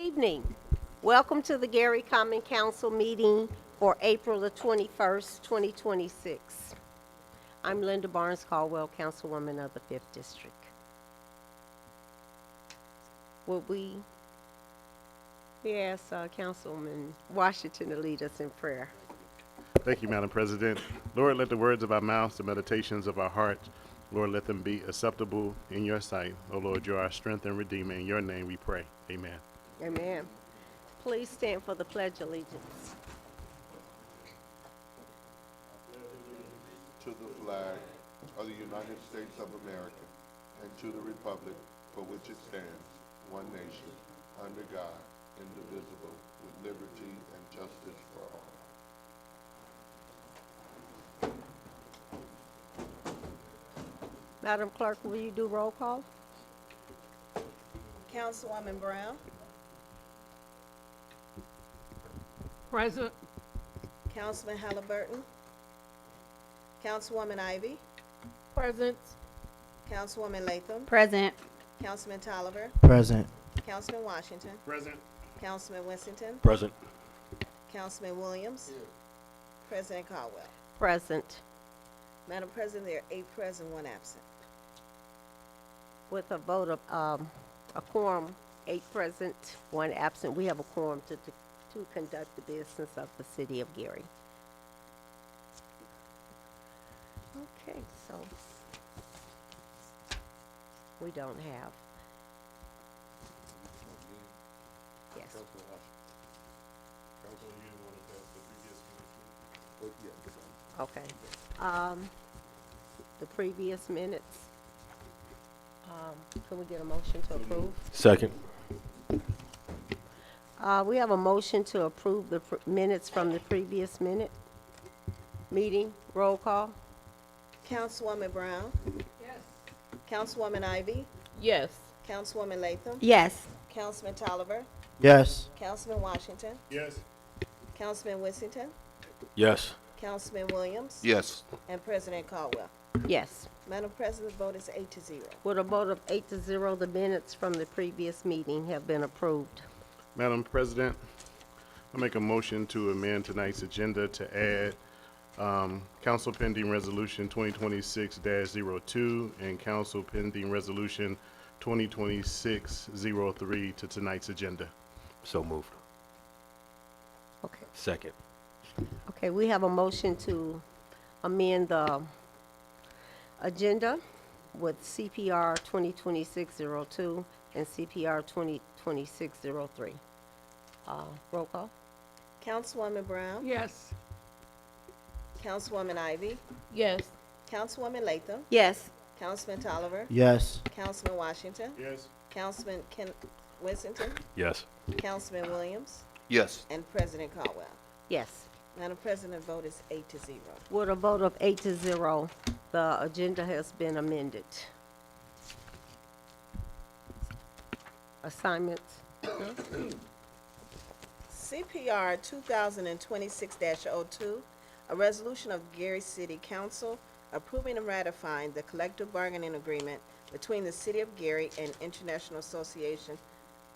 Evening. Welcome to the Gary Common Council meeting for April the 21st, 2026. I'm Linda Barnes Caldwell, Councilwoman of the 5th District. Would we ask Councilman Washington to lead us in prayer? Thank you, Madam President. Lord, let the words of our mouths, the meditations of our hearts, Lord, let them be acceptable in your sight. O Lord, you are our strength and redeemer. In your name we pray. Amen. Amen. Please stand for the Pledge of Allegiance. To the flag of the United States of America and to the republic for which it stands, one nation, under God, indivisible, with liberty and justice for all. Madam Clerk, will you do roll call? Councilwoman Brown, Present. Councilman Halliburton, Councilwoman Ivy, Present. Councilwoman Latham, Present. Councilman Tolliver, Present. Councilman Washington, Present. Councilman Winston, Present. Councilman Williams, President Caldwell. Present. Madam President, there are 8 present, 1 absent. With a vote of a quorum, 8 present, 1 absent, we have a quorum to conduct the business of the city of Gary. Okay, so we don't have. Yes. Okay. The previous minutes. Can we get a motion to approve? Second. We have a motion to approve the minutes from the previous meeting. Roll call. Councilwoman Brown, Yes. Councilwoman Ivy, Yes. Councilwoman Latham, Yes. Councilman Tolliver, Yes. Councilman Washington, Yes. Councilman Winston, Yes. Councilman Williams, Yes. and President Caldwell. Yes. Madam President, the vote is 8-0. With a vote of 8-0, the minutes from the previous meeting have been approved. Madam President, I make a motion to amend tonight's agenda to add Council pending Resolution 2026-02 and Council pending Resolution 2026-03 to tonight's agenda. So moved. Okay. Second. Okay, we have a motion to amend the agenda with CPR 2026-02 and CPR 2026-03. Roll call. Councilwoman Brown, Yes. Councilwoman Ivy, Yes. Councilwoman Latham, Yes. Councilman Tolliver, Yes. Councilman Washington, Yes. Councilman Winston, Yes. Councilman Williams, Yes. and President Caldwell. Yes. Madam President, the vote is 8-0. With a vote of 8-0, the agenda has been amended. Assignments. CPR 2026-02, a resolution of Gary City Council approving and ratifying the collective bargaining agreement between the City of Gary and International Association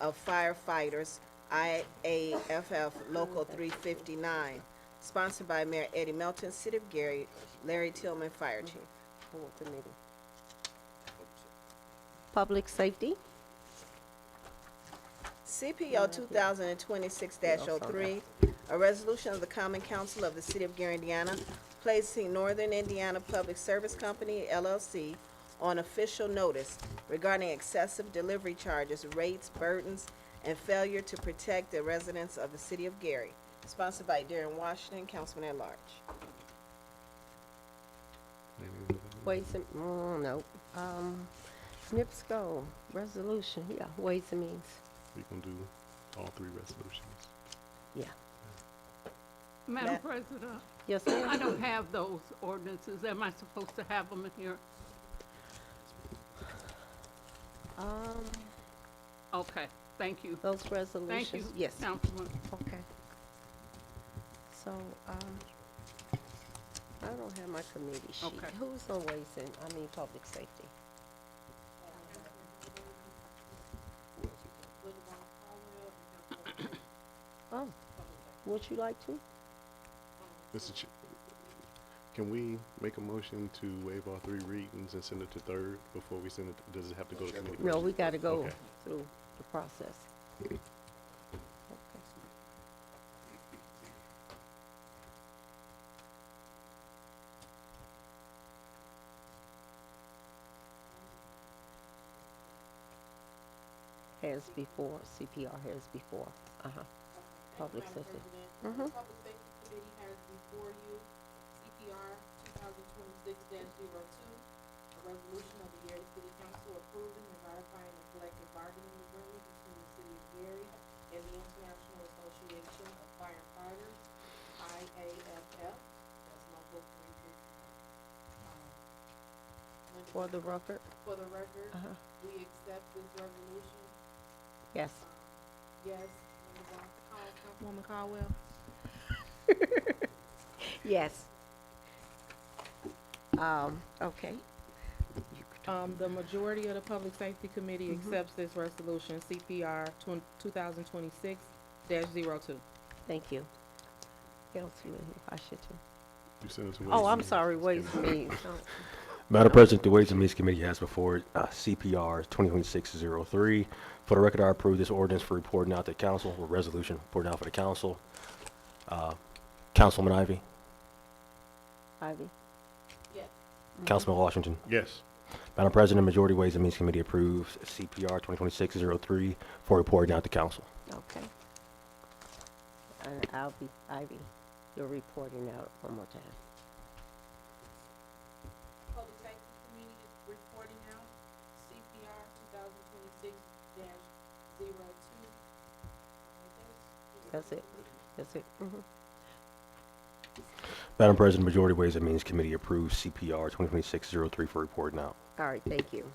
of Firefighters, IAFF Local 359, sponsored by Mayor Eddie Melton, City of Gary, Larry Tillman, Fire Chief. Full committee. Public safety. CPO 2026-03, a resolution of the Common Council of the City of Gary, Indiana, placing Northern Indiana Public Service Company, LLC, on official notice regarding excessive delivery charges, rates, burdens, and failure to protect the residents of the City of Gary. Sponsored by Darren Washington, Councilman at Large. Ways and, no. NIPSCO, resolution, yeah, Ways and Means, We can do all 3 resolutions. yeah. Madam Ma- President, Yes, I ma'am? don't have those ordinances. Am I supposed to have them in here? Okay, thank you. Those resolutions? Thank you, Yes, Councilman. okay. So, I don't have my committee sheet. Okay. Who's on Ways and, Public Safety? would you like to? Mr. Can we make a motion to waive all three readings and send it to third before we send it, does it have to go to committee? No, first? we gotta go Okay. through the process. Okay. Has before, CPR has before, public safety. Mhm. Public Safety Committee has before you CPR 2026-02, a resolution of the Gary City Council approving and ratifying the collective bargaining agreement between the City of Gary and the International Association of Firefighters, IAFF. That's Local 359. For the record, For the record, uh-huh, we accept this resolution. yes. Yes, Councilwoman Caldwell? Yes. Okay. The majority of the Public Safety Committee accepts this resolution, CPR 2026-02. Thank you. Councilman, if I should too. You send it to Oh, Ways I'm and sorry, Means Ways Committee. and Means. Oh, Madam President, the Ways and Means Committee has before it CPR 2026-03. For the record, I approve this ordinance for reporting out to council, or resolution reporting out for the council. Councilwoman Ivy, Ivy? Yes. Councilman Washington. Yes. Madam President, Majority Ways and Means Committee approves CPR 2026-03 for reporting out to council. Okay. And Ivy, you're reporting out one more time. Public Safety Committee is reporting out CPR 2026-02. That's it. That's it. Mhm. Madam President, Majority Ways and Means Committee approves CPR 2026-03 for reporting out. All right, thank you.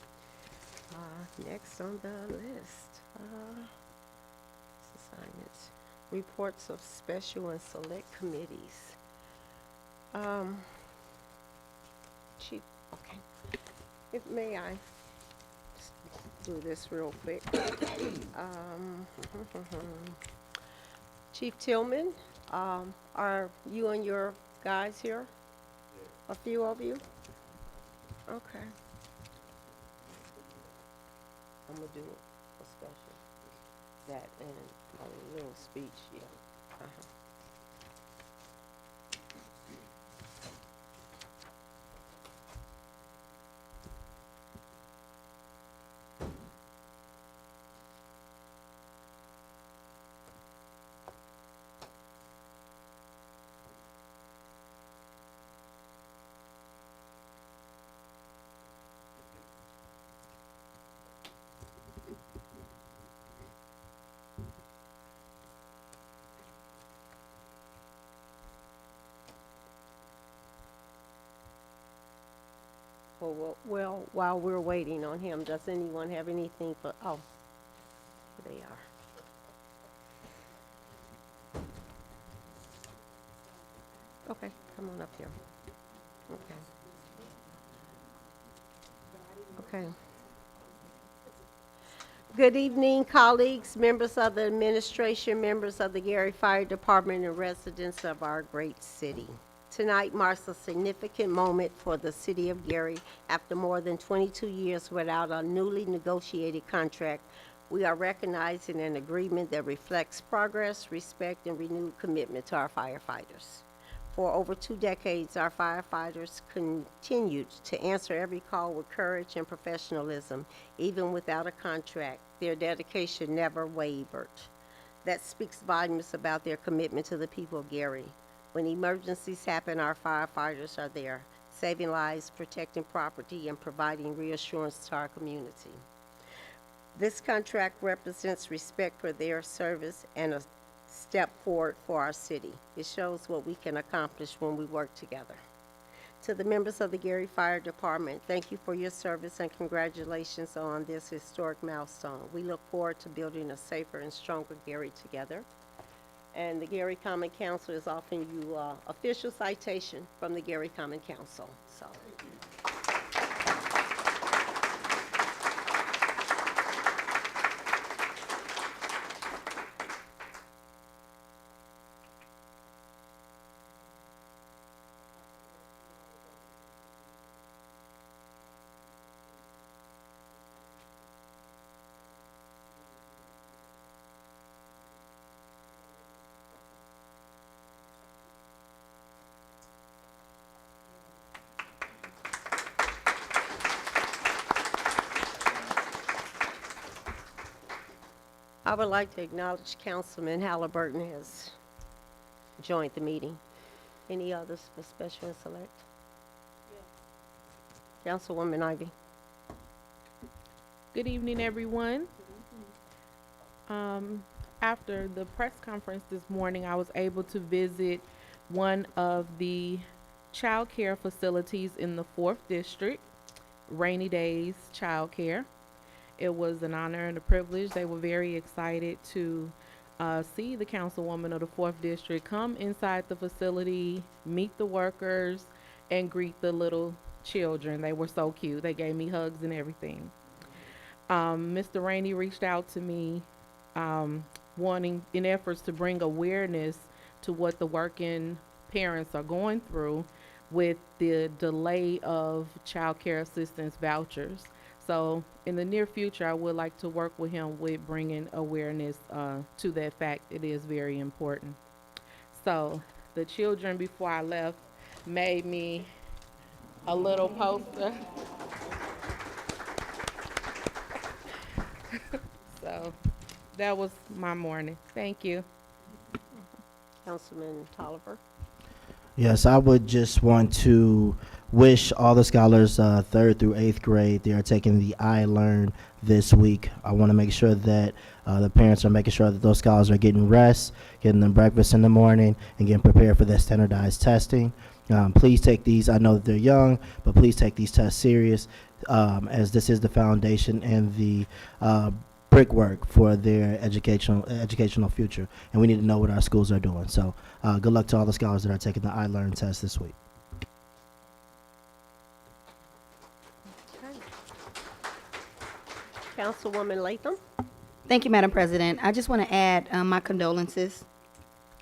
Next on the list, assignments, reports of special and select committees. Chief, okay. If may I just do this real quick? Chief Tillman, are you and your guys here? A few of you? Okay. I'm gonna do a special, that and a little speech, yeah. Uh-huh. Well, while we're waiting on him, does anyone have anything for, oh, here they are. Okay, come on up here. Okay. Okay. Good evening, colleagues, members of the administration, members of the Gary Fire Department, and residents of our great city. Tonight marks a significant moment for the city of Gary. After more than 22 years without a newly negotiated contract, we are recognizing an agreement that reflects progress, respect, and renewed commitment to our firefighters. For over 2 decades, our firefighters continued to answer every call with courage and professionalism, even without a contract. Their dedication never wavered. That speaks volumes about their commitment to the people of Gary. When emergencies happen, our firefighters are there, saving lives, protecting property, and providing reassurance to our community. This contract represents respect for their service and a step forward for our city. It shows what we can accomplish when we work together. To the members of the Gary Fire Department, thank you for your service and congratulations on this historic milestone. We look forward to building a safer and stronger Gary together. And the Gary Common Council is offering you official citation from the Gary Common Council. So. I would like to acknowledge Councilman Halliburton has joined the meeting. Any others for special and select? Councilwoman Ivy. Good evening, everyone. After the press conference this morning, I was able to visit one of the child care facilities in the 4th District, Rainy Days Child Care. It was an honor and a privilege. They were very excited to see the councilwoman of the 4th District come inside the facility, meet the workers, and greet the little children. They were so cute. They gave me hugs and everything. Mr. Rainey reached out to me wanting in efforts to bring awareness to what the working parents are going through with the delay of child care assistance vouchers. So in the near future, I would like to work with him with bringing awareness to that fact. It is very important. So the children, before I left, made me a little poster. So that was my morning. Thank you. Councilman Tolliver. Yes, I would just want to wish all the scholars 3rd through 8th grade, they are taking the iLearn this week. I want to make sure that the parents are making sure that those scholars are getting rest, getting them breakfast in the morning, and getting prepared for their standardized testing. Please take these, I know that they're young, but please take these tests serious as this is the foundation and the brickwork for their educational future, and we need to know what our schools are doing. So good luck to all the scholars that are taking the iLearn test this week. Okay. Councilwoman Latham. Thank you, Madam President. I just want to add my condolences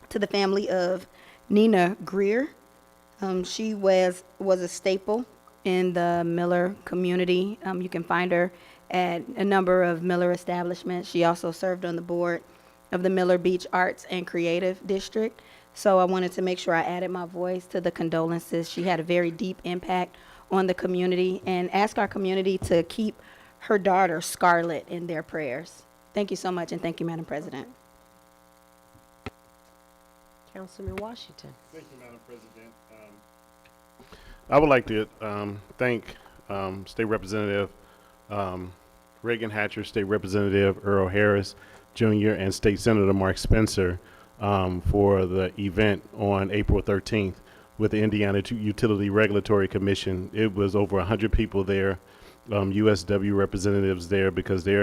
to the family of Nina Greer. She was a staple in the Miller community. You can find her at a number of Miller establishments. She also served on the board of the Miller Beach Arts and Creative District. So I wanted to make sure I added my voice to the condolences. She had a very deep impact on the community, and ask our community to keep her daughter, Scarlett, in their prayers. Thank you so much, and thank you, Madam President. Councilman Washington. Thank you, Madam President. I would like to thank State Representative Reagan Hatcher, State Representative Earl Harris Jr., and State Senator Mark Spencer for the event on April 13th with the Indiana Utility Regulatory Commission. It was over 100 people there, USW representatives there, because they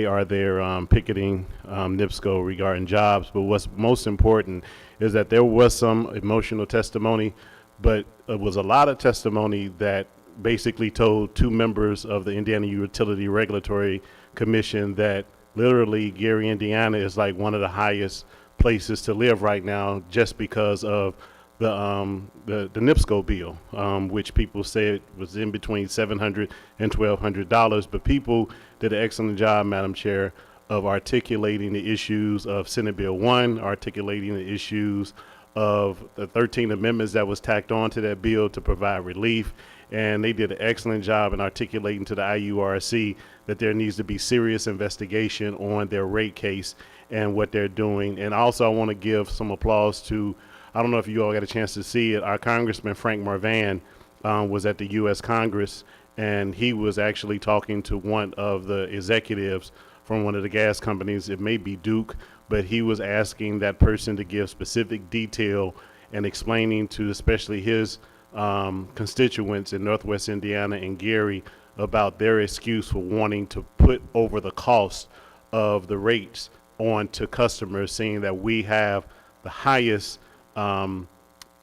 are there picketing NIPSCO regarding jobs. But what's most important is that there was some emotional testimony, but it was a lot of testimony that basically told two members of the Indiana Utility Regulatory Commission that literally Gary, Indiana is like one of the highest places to live right now just because of the NIPSCO bill, which people said was in between $700 and $1,200. But people did an excellent job, Madam Chair, of articulating the issues of Senate Bill 1, articulating the issues of the 13 amendments that was tacked on to that bill to provide relief. And they did an excellent job in articulating to the IURC that there needs to be serious investigation on their rate case and what they're doing. And also I want to give some applause to, I don't know if you all got a chance to see it, our Congressman Frank Marvan was at the U.S. Congress, and he was actually talking to one of the executives from one of the gas companies. It may be Duke, but he was asking that person to give specific detail and explaining to especially his constituents in Northwest Indiana and Gary about their excuse for wanting to put over the cost of the rates on to customers, seeing that we have the highest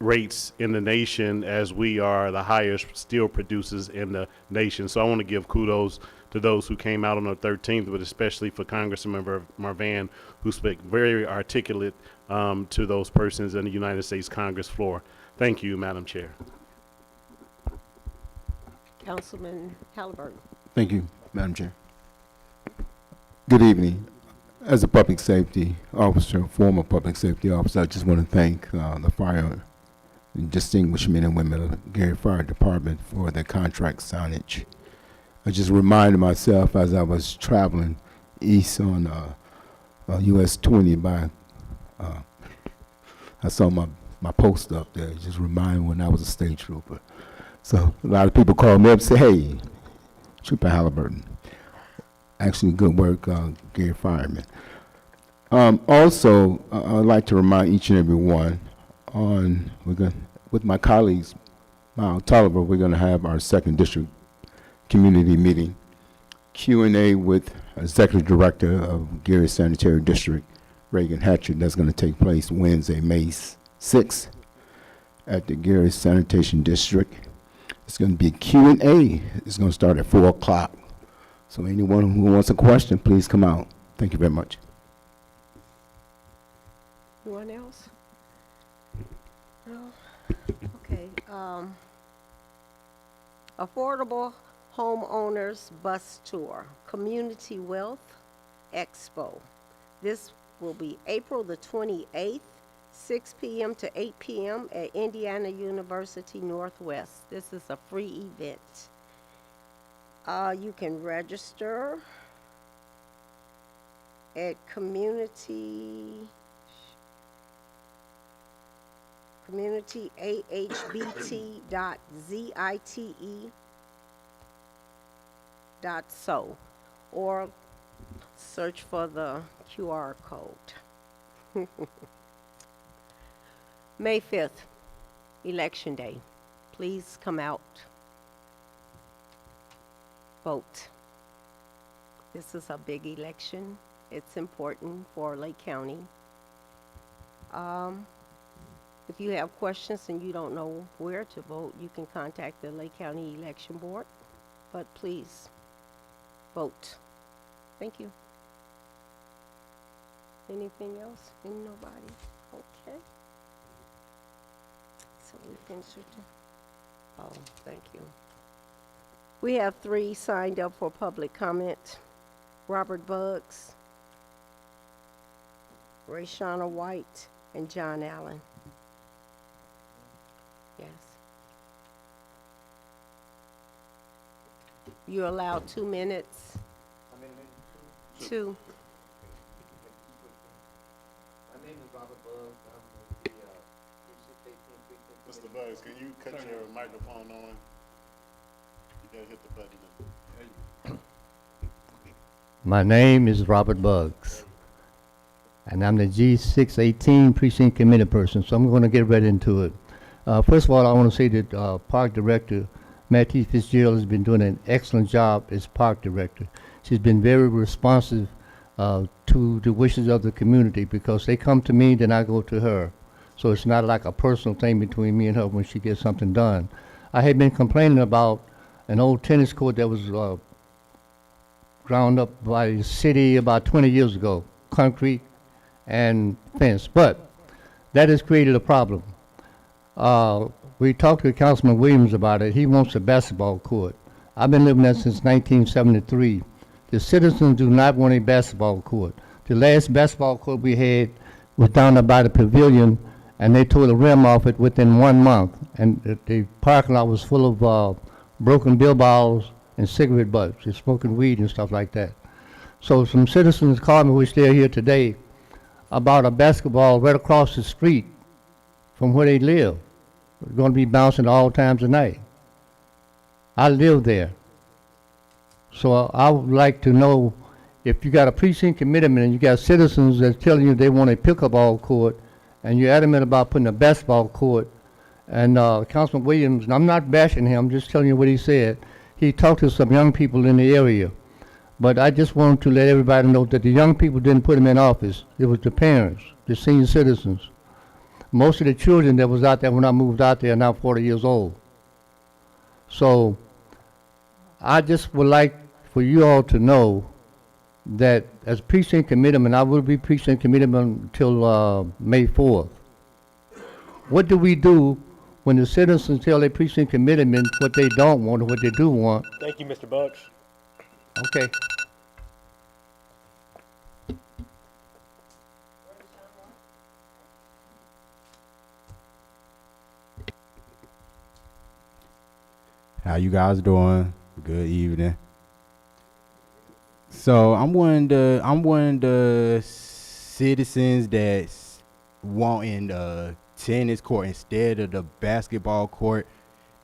rates in the nation, as we are the highest steel producers in the nation. So I want to give kudos to those who came out on the 13th, but especially for Congressman Marvan, who spoke very articulate to those persons in the United States Congress floor. Thank you, Madam Chair. Councilman Halliburton. Thank you, Madam Chair. Good evening. As a public safety officer, former public safety officer, I just want to thank the fire and distinguished men and women of the Gary Fire Department for their contract signage. I just reminded myself as I was traveling east on US 20 by, I saw my post up there, it just remind me when I was a state trooper. So a lot of people call me up and say, hey, Trooper Halliburton. Actually, good work, Gary Fireman. Also, I'd like to remind each and every one with my colleagues, Miles Tolliver, we're going to have our 2nd District Community Meeting, Q&A with Executive Director of Gary Sanitary District, Reagan Hatchett. That's going to take place Wednesday, May 6th at the Gary Sanitation District. It's going to be a Q&A. It's going to start at 4 o'clock. So anyone who wants a question, please come out. Thank you very much. Anyone else? No? Okay. Affordable Homeowners Bus Tour, Community Wealth Expo. This will be April the 28th, 6 p.m. to 8 p.m. at Indiana University Northwest. This is a free event. You can register at communityahbt.zite.so or search for the QR code. May 5th, Election Day. Please come out. Vote. This is a big election. It's important for Lake County. If you have questions and you don't know where to vote, you can contact the Lake County Election Board. But please, vote. Thank you. Anything else? Nobody? Okay. So we finished it. Oh, thank you. We have 3 signed up for public comment. Robert Buggs, Rayshana White, and John Allen. Yes. You're allowed 2 minutes. How many minutes? 2. My name is Robert Buggs. I'm with the 3618 Mr. Bugs, can you cut your microphone on? You gotta hit the button. My name is Robert Buggs, and I'm the G618 Precinct Committee person, so I'm going to get right into it. First of all, I want to say that Park Director Mattie Fitzgerald has been doing an excellent job as Park Director. She's been very responsive to the wishes of the community because they come to me, then I go to her. So it's not like a personal thing between me and her when she gets something done. I had been complaining about an old tennis court that was ground up by the city about 20 years ago, concrete and fence, but that has created a problem. We talked to Councilman Williams about it. He wants a basketball court. I've been living there since 1973. The citizens do not want a basketball court. The last basketball court we had was down there by the pavilion, and they tore the rim off it within 1 month, and the parking lot was full of broken bill balls and cigarette butts, and smoking weed and stuff like that. So some citizens called me, which they're here today, about a basketball right across the street from where they live. It's going to be bouncing all times of night. I live there. So I would like to know if you got a precinct commitment and you got citizens that's telling you they want a pickleball court and you're adamant about putting a basketball court, and Councilman Williams, and I'm not bashing him, I'm just telling you what he said. He talked to some young people in the area, but I just wanted to let everybody know that the young people didn't put him in office. It was the parents, the senior citizens. Most of the children that was out there when I moved out there are now 40 years old. So I just would like for you all to know that as precinct commitment, I will be precinct commitment until May 4th. What do we do when the citizens tell their precinct commitment what they don't want or what they do want? Thank you, Mr. Bucks. Okay. How you guys doing? Good evening. So I'm one of the citizens that's wanting a tennis court instead of the basketball court.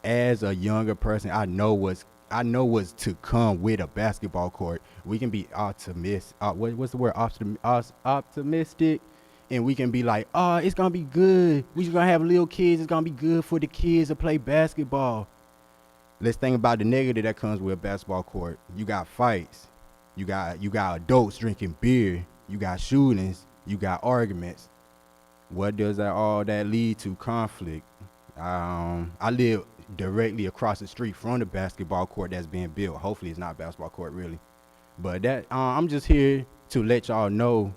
As a younger person, I know what's to come with a basketball court. We can be optimistic. What's the word? Optimistic, and we can be like, oh, it's gonna be good. We just gonna have little kids. It's gonna be good for the kids to play basketball. Let's think about the negative that comes with a basketball court. You got fights. You got adults drinking beer. You got shootings. You got arguments. What does all that lead to? Conflict. I live directly across the street from the basketball court that's being built. Hopefully it's not a basketball court, really. But that I'm just here to let y'all know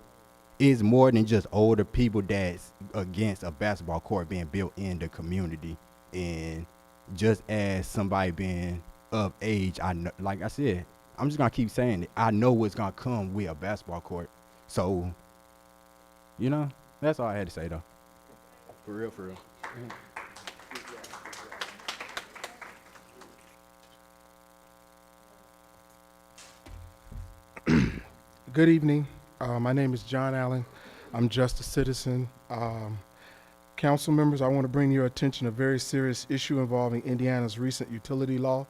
it's more than just older people that's against a basketball court being built in the community. And just as somebody being of age, I know, like I said, I'm just gonna keep saying it. I know what's gonna come with a basketball court. So, you know, that's all I had to say though. For real, for real. Good evening. My name is John Allen. I'm just a citizen. Council members, I want to bring your attention a very serious issue involving Indiana's recent utility law,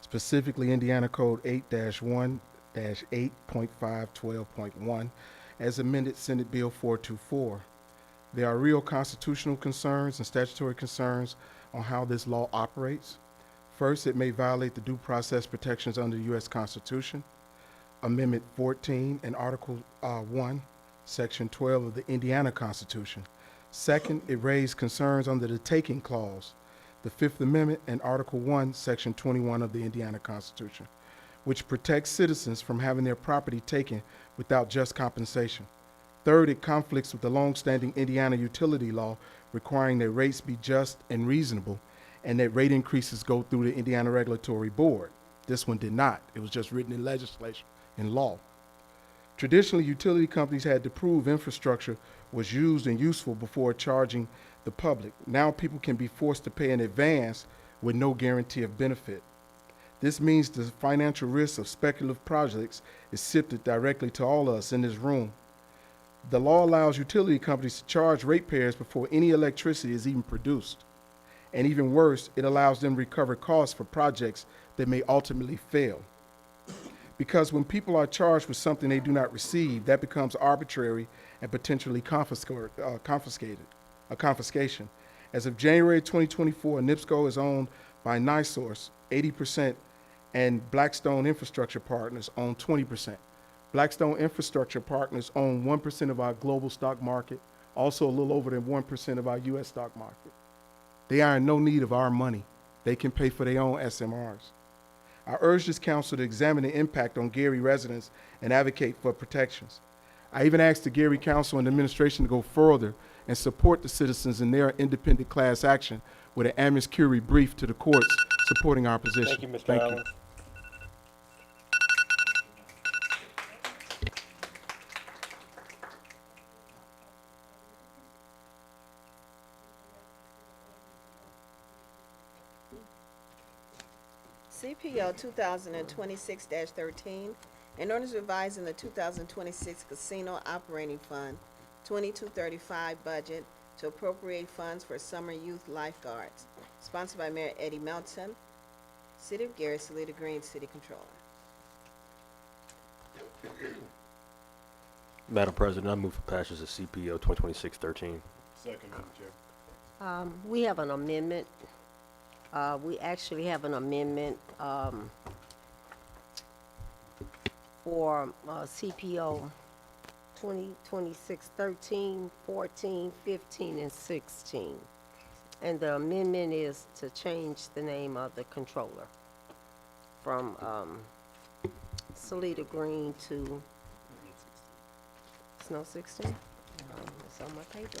specifically Indiana Code 8-1-8.512.1, as amended Senate Bill 424. There are real constitutional concerns and statutory concerns on how this law operates. First, it may violate the due process protections under the U.S. Constitution. Amendment 14 and Article 1, Section 12 of the Indiana Constitution. Second, it raised concerns under the Taking Clause, the Fifth Amendment and Article 1, Section 21 of the Indiana Constitution, which protects citizens from having their property taken without just compensation. Third, it conflicts with the longstanding Indiana utility law requiring that rates be just and reasonable and that rate increases go through the Indiana Regulatory Board. This one did not. It was just written in legislation. In law. Traditionally, utility companies had to prove infrastructure was used and useful before charging the public. Now people can be forced to pay in advance with no guarantee of benefit. This means the financial risk of speculative projects is shifted directly to all of us in this room. The law allows utility companies to charge ratepayers before any electricity is even produced. And even worse, it allows them to recover costs for projects that may ultimately fail. Because when people are charged with something they do not receive, that becomes arbitrary and potentially confiscation. As of January 2024, NIPSCO is owned by NiSource, 80%, and Blackstone Infrastructure Partners own 20%. Blackstone Infrastructure Partners own 1% of our global stock market, also a little over than 1% of our U.S. stock market. They are in no need of our money. They can pay for their own SMRs. I urge this council to examine the impact on Gary residents and advocate for protections. I even asked the Gary Council and administration to go further and support the citizens in their independent class action with an amicus curiae brief to the courts supporting our position. Thank you, Mr. Allen. CPO 2026-13, an ordinance revising the 2026 Casino Operating Fund 2235 budget to appropriate funds for summer youth lifeguards, sponsored by Mayor Eddie Melton, City of Gary, Salida Green, City Controller. Madam President, I move for passage of CPO 2026-13. Second, Madam Chair. We have an amendment. We actually have an amendment for CPO 2026-13, 14, 15, and 16. And the amendment is to change the name of the controller from Salida Green to, it's no 16? It's on my paper.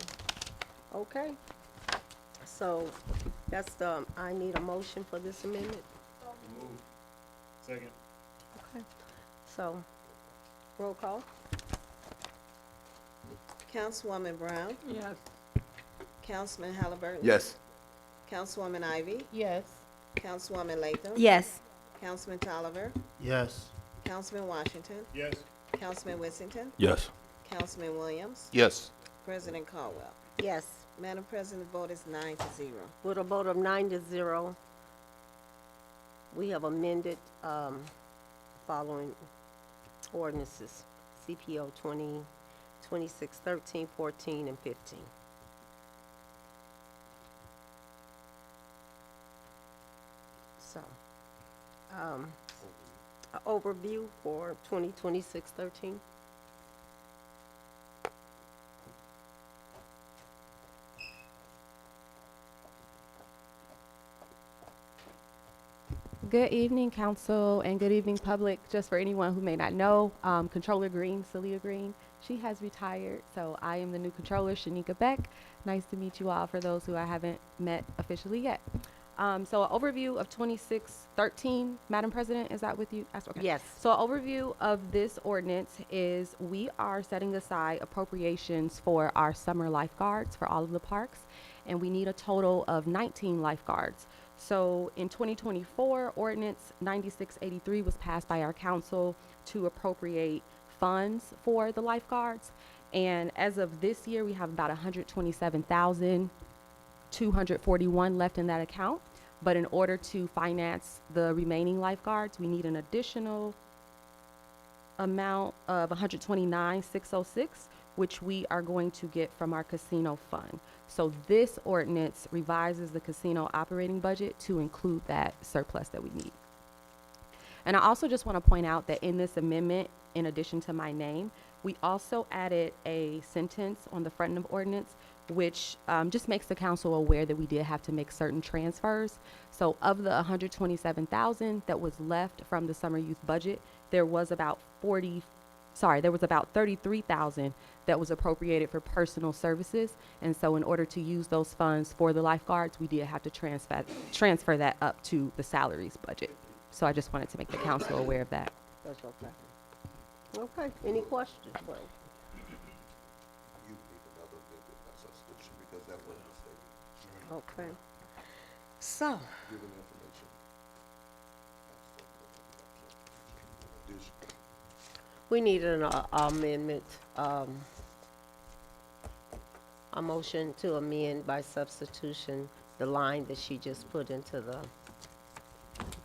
Okay. So that's the, I need a motion for this amendment. Second. Okay. So, roll call. Councilwoman Brown, Yes. Councilman Halliburton. Yes. Councilwoman Ivy, Yes. Councilwoman Latham. Yes. Councilman Tolliver, Yes. Councilman Washington, Yes. Councilman Whittington, Yes. Councilman Williams, Yes. President Caldwell. Yes. Madam President, the vote is 9-0. With a vote of 9-0, we have amended following ordinances, CPO 2026 13, 14, and 15. So, an overview for 2026-13. Good evening, council, and good evening, public. Just for anyone who may not know, Controller Green, Celia Green, she has retired, so I am the new controller, Shanika Beck. Nice to meet you all for those who I haven't met officially yet. So an overview of 2613, Madam President, is that with you? Okay. Yes. So an overview of this ordinance is we are setting aside appropriations for our summer lifeguards for all of the parks, and we need a total of 19 lifeguards. So in 2024, Ordinance 9683 was passed by our council to appropriate funds for the lifeguards. And as of this year, we have about 127,241 left in that account. But in order to finance the remaining lifeguards, we need an additional amount of 129,606, which we are going to get from our casino fund. So this ordinance revises the casino operating budget to include that surplus that we need. And I also just want to point out that in this amendment, in addition to my name, we also added a sentence on the front of ordinance, which just makes the council aware that we did have to make certain transfers. So of the 127,000 that was left from the summer youth budget, there was about 33,000 that was appropriated for personal services. And so in order to use those funds for the lifeguards, we did have to transfer that up to the salaries budget. So I just wanted to make the council aware of that. That's okay. Okay, any questions? Well, You need another amendment by substitution because that wasn't stated. okay. So, Given information. Addition. we need an amendment, a motion to amend by substitution the line that she just put into the,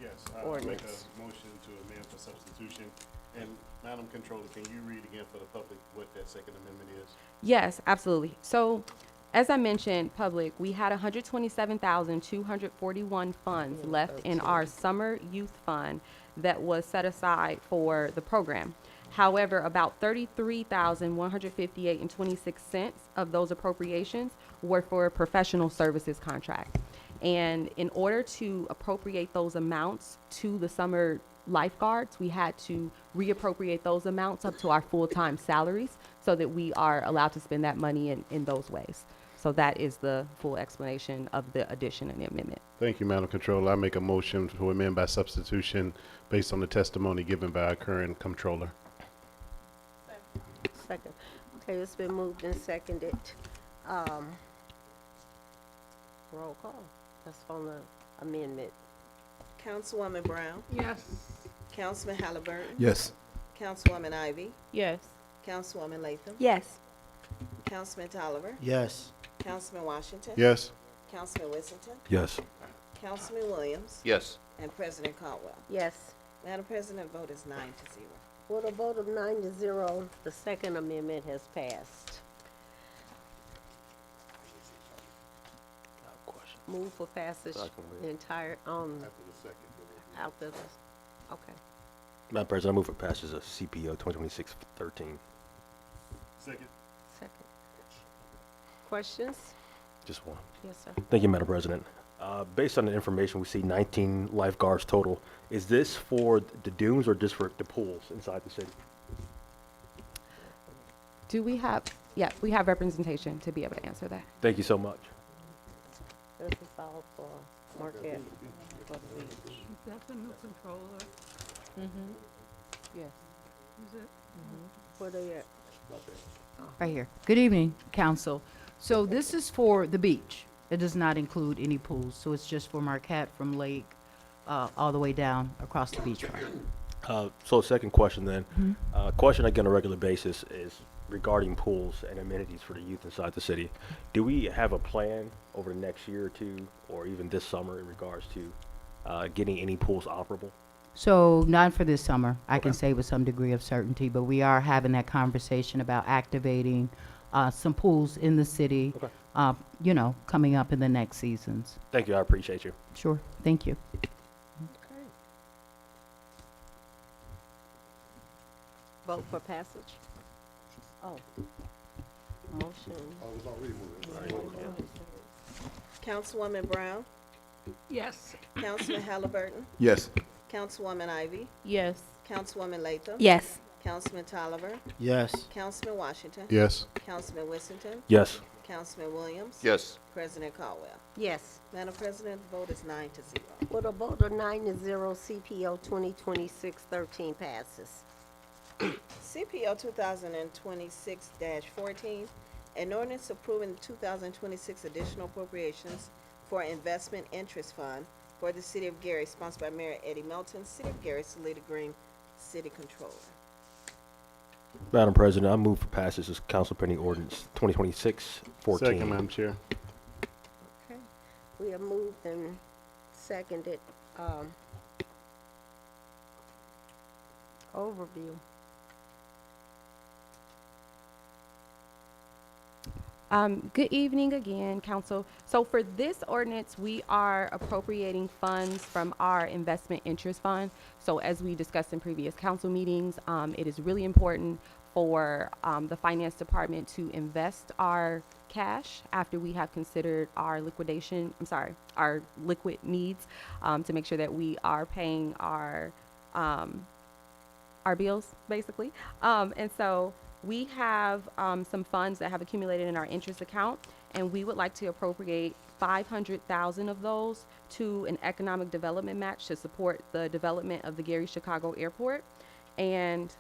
Yes, I'll make Ordinance. a motion to amend for substitution. And Madam Controller, can you read again for the public what that second amendment is? Yes, absolutely. So as I mentioned, public, we had 127,241 funds left in our summer youth fund that was set aside for the program. However, about 33,158 and 26 cents of those appropriations were for a professional services contract. And in order to appropriate those amounts to the summer lifeguards, we had to reappropriate those amounts up to our full-time salaries so that we are allowed to spend that money in those ways. So that is the full explanation of the addition and the amendment. Thank you, Madam Controller. I make a motion to amend by substitution based on the testimony given by our current controller. second. Okay, it's been moved and seconded. Roll call. That's on the amendment. Councilwoman Brown, Yes. Councilman Halliburton, Yes. Councilwoman Ivy, Yes. Councilwoman Latham, Yes. Councilman Tolliver, Yes. Councilman Washington, Yes? Councilman Whittington, Yes. Councilman Williams, Yes. and President Caldwell. Yes. Madam President, vote is 9-0. With a vote of 9-0, the second amendment has passed. Move for passage entire, After the second, there will be. after this, okay. Madam President, I move for passage of CPO 2026-13. Second. Second. Questions? Just one. Yes, sir. Thank you, Madam President. Based on the information, we see 19 lifeguards total. Is this for the dunes or just for the pools inside the city? Do we have, yeah, we have representation to be able to answer that. Thank you so much. This is all for Marquette. Is that the new controller? Mm-hmm. Yes. Is it? Where they at? Right here. Good evening, council. So this is for the beach. It does not include any pools, so it's just for Marquette from Lake, all the way down across the beachfront. So second question then. Question I get on a regular basis is, regarding pools and amenities for the youth inside the city. Do we have a plan over the next year or two, or even this summer, in regards to getting any pools operable? So not for this summer, I can Okay. say with some degree of certainty, but we are having that conversation about activating some pools in the city, Okay. you know, coming up in the next seasons. Thank you, I appreciate you. Sure, thank you. Vote for passage? Oh. Motion. Councilwoman Brown, Yes. Councilman Halliburton, Yes. Councilwoman Ivy, Yes. Councilwoman Latham. Yes. Councilman Tolliver, Yes. Councilman Washington. Yes. Councilman Whittington, Yes. Councilman Williams. Yes. President Caldwell. Yes. Madam President, the vote is 9-0. With a vote of 9-0, CPO 2026-13 passes. CPO 2026-14, an ordinance approving the 2026 additional appropriations for investment interest fund for the City of Gary, sponsored by Mayor Eddie Melton, City of Gary, Salida Green, City Controller. Madam President, I move for passage as council pending ordinance 2026-14. Second, Madam Chair. Okay. We have moved and seconded, overview. Good evening again, council. So for this ordinance, we are appropriating funds from our investment interest fund. So as we discussed in previous council meetings, it is really important for the finance department to invest our cash after we have considered our our liquid needs, to make sure that we are paying our bills, basically. And so we have some funds that have accumulated in our interest account, and we would like to appropriate 500,000 of those to an economic development match to support the development of the Gary-Chicago Airport. And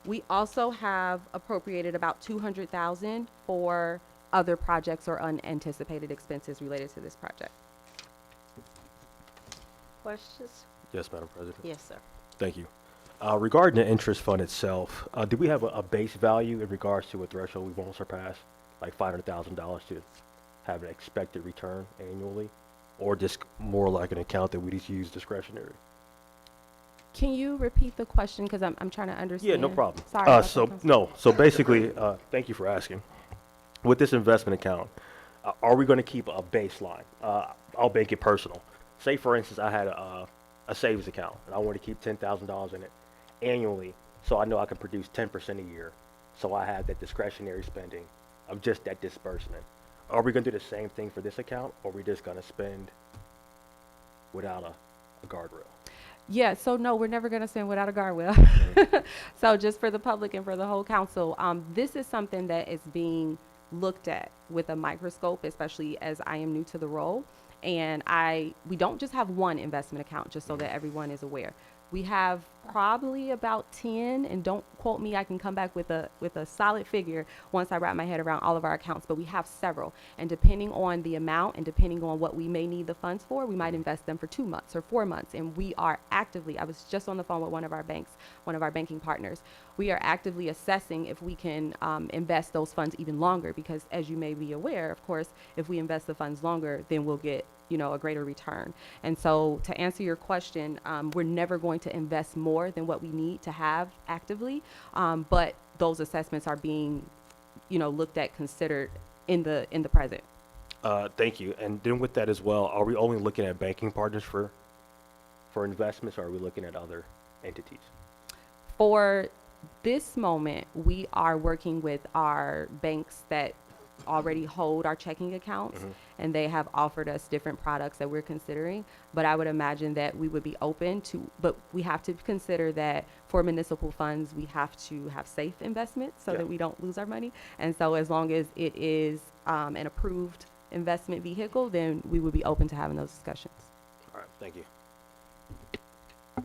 we also have appropriated about 200,000 for other projects or unanticipated expenses related to this project. Questions? Yes, Madam President. Yes, sir. Thank you. Regarding the interest fund itself, do we have a base value in regards to a threshold we won't surpass, like $500,000 to have an expected return annually, or just more like an account that we just use discretionary? Can you repeat the question? Because I'm trying to understand. Yeah, no problem. Sorry. about that, So Council. so basically, thank you for asking. With this investment account, are we going to keep a baseline? I'll make it personal. Say, for instance, I had a savings account and I want to keep $10,000 in it annually, so I know I can produce 10% a year. So I have that discretionary spending of just that disbursement. Are we going to do the same thing for this account, or are we just going to spend without a guardrail? Yeah, so no, we're never going to spend without a guardrail. So just for the public and for the whole council, this is something that is being looked at with a microscope, especially as I am new to the role. And we don't just have one investment account, just so that everyone is aware. We have probably about 10, and don't quote me, I can come back with a solid figure once I wrap my head around all of our accounts, but we have several. And depending on the amount and depending on what we may need the funds for, we might invest them for 2 months or 4 months. And we are actively, I was just on the phone with one of our banking partners. We are actively assessing if we can invest those funds even longer, because as you may be aware, of course, if we invest the funds longer, then we'll get a greater return. And so to answer your question, we're never going to invest more than what we need to have actively, but those assessments are being, looked at, considered in the present. Thank you. And then with that as well, are we only looking at banking partners for investments, or are we looking at other entities? For this moment, we are working with our banks that already hold our checking accounts, and they have offered us different products that we're considering. But I would imagine that we would be open to, but we have to consider that for municipal funds, we have to have safe investments so that we don't lose our money. And so as long as it is an approved investment vehicle, then we would be open to having those discussions. All right, thank you.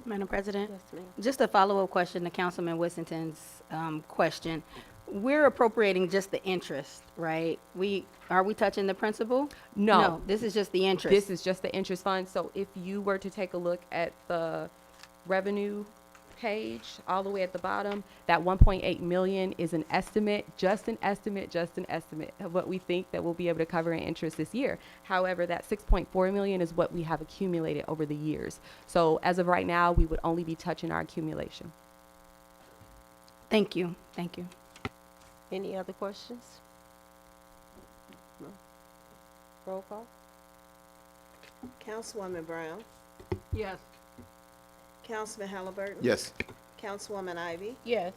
Madam President? Yes, ma'am. Just a follow-up question to Councilman Whittington's question. We're appropriating just the interest, right? Are we touching the principal? No. This is just the interest. This is just the interest fund. So if you were to take a look at the revenue page, all the way at the bottom, that 1.8 million is an estimate, just an estimate of what we think that we'll be able to cover in interest this year. However, that 6.4 million is what we have accumulated over the years. So as of right now, we would only be touching our accumulation. Thank you. Thank you. Any other questions? No. Roll call? Councilwoman Brown, Yes. Councilman Halliburton. Yes. Councilwoman Ivy, Yes.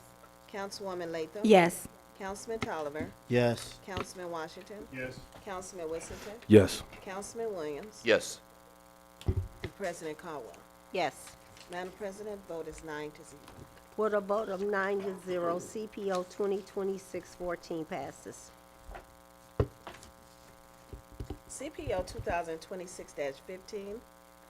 Councilwoman Latham. Yes. Councilman Tolliver, Yes. Councilman Washington, Yes. Councilman Whittington, Yes. Councilman Williams, Yes. and President Caldwell. Yes. Madam President, vote is 9-0. With a vote of 9-0, CPO 2026-14 passes. CPO 2026-15,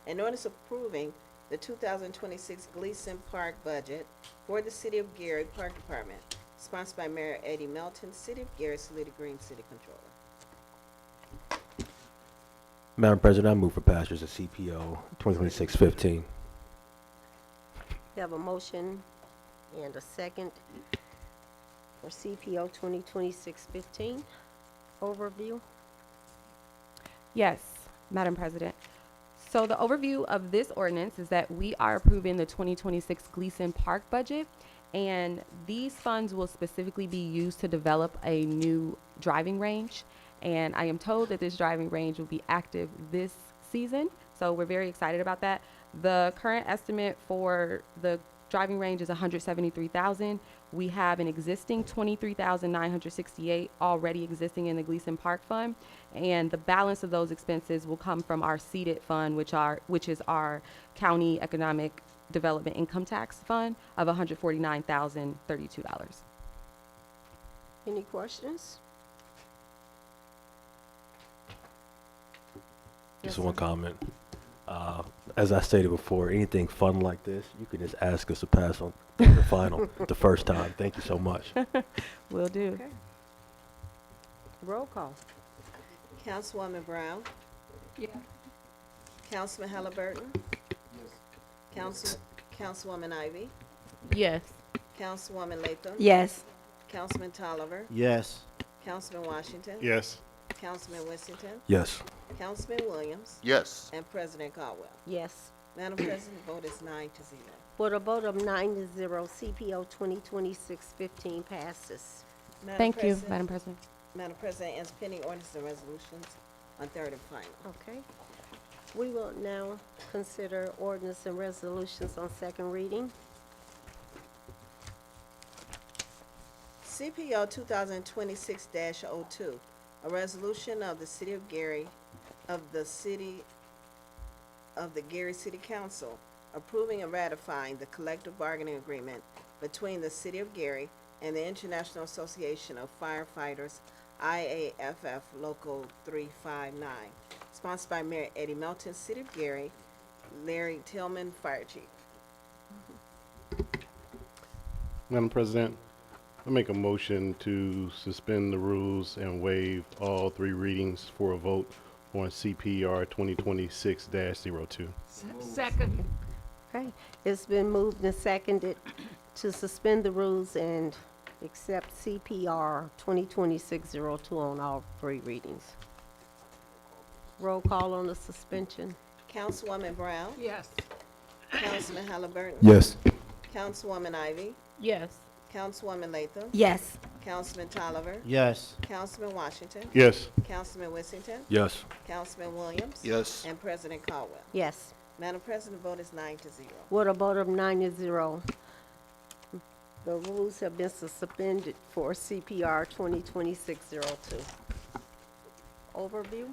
an ordinance approving the 2026 Gleason Park budget for the City of Gary Park Department, sponsored by Mayor Eddie Melton, City of Gary, Salida Green, City Controller. Madam President, I move for passage of CPO 2026-15. We have a motion and a second for CPO 2026-15. Overview? Yes, Madam President. So the overview of this ordinance is that we are approving the 2026 Gleason Park budget, and these funds will specifically be used to develop a new driving range. And I am told that this driving range will be active this season, so we're very excited about that. The current estimate for the driving range is $173,000. We have an existing $23,968 already existing in the Gleason Park Fund, and the balance of those expenses will come from our seeded fund, which is our county economic development income tax fund of $149,032. Any questions? Just one comment. As I stated before, anything fun like this, you can just ask us to pass on the final the first time. Thank you so much. Will do. Okay. Roll call? Councilwoman Brown, Yes. Councilman Halliburton. Councilwoman Ivy, Yes. Councilwoman Latham. Yes. Councilman Tolliver, Yes. Councilman Washington, Yes. Councilman Whittington, Yes. Councilman Williams, Yes. and President Caldwell. Yes. Madam President, vote is 9-0. With a vote of 9-0, CPO 2026-15 passes. Madam Thank you, President- Madam President. Madam President, as pending ordinances and resolutions on third and final. Okay. We will now consider ordinance and resolutions on second reading. CPO 2026-02, a resolution of the City of Gary, of the Gary City Council, approving and ratifying the collective bargaining agreement between the City of Gary and the International Association of Firefighters, IAFF Local 359, sponsored by Mayor Eddie Melton, City of Gary, Larry Tillman, Fire Chief. Madam President, I make a motion to suspend the rules and waive all three readings for a vote on CPR 2026-02. Second. Okay. It's been moved and seconded to suspend the rules and accept CPR 2026-02 on all three readings. Roll call on the suspension. Councilwoman Brown, Yes. Councilman Halliburton. Yes. Councilwoman Ivy, Yes. Councilwoman Latham, Yes. Councilman Tolliver, Yes. Councilman Washington, Yes. Councilman Whittington, Yes. Councilman Williams, Yes. and President Caldwell. Yes. Madam President, the vote is 9-0. With a vote of 9-0, the rules have been suspended for CPR 2026-02. Overview?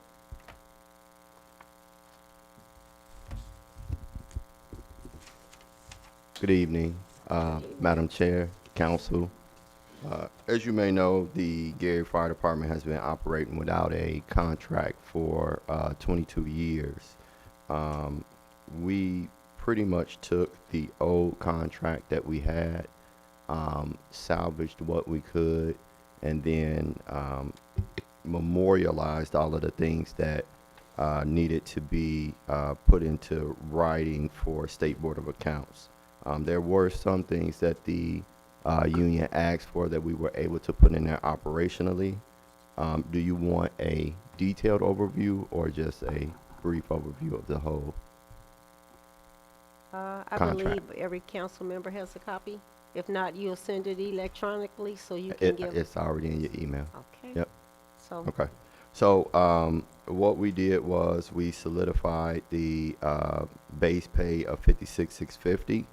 Good evening, Madam Chair, Council. As you may know, the Gary Fire Department has been operating without a contract for 22 years. We pretty much took the old contract that we had, salvaged what we could, and then memorialized all of the things that needed to be put into writing for State Board of Accounts. There were some things that the union asked for that we were able to put in there operationally. Do you want a detailed overview or just a brief overview of the whole? I Contract. believe every council member has a copy. If not, you'll send it electronically so you can give. It's already in your email. Okay. Yep. So. Okay. So what we did was we solidified the base pay of $56,650,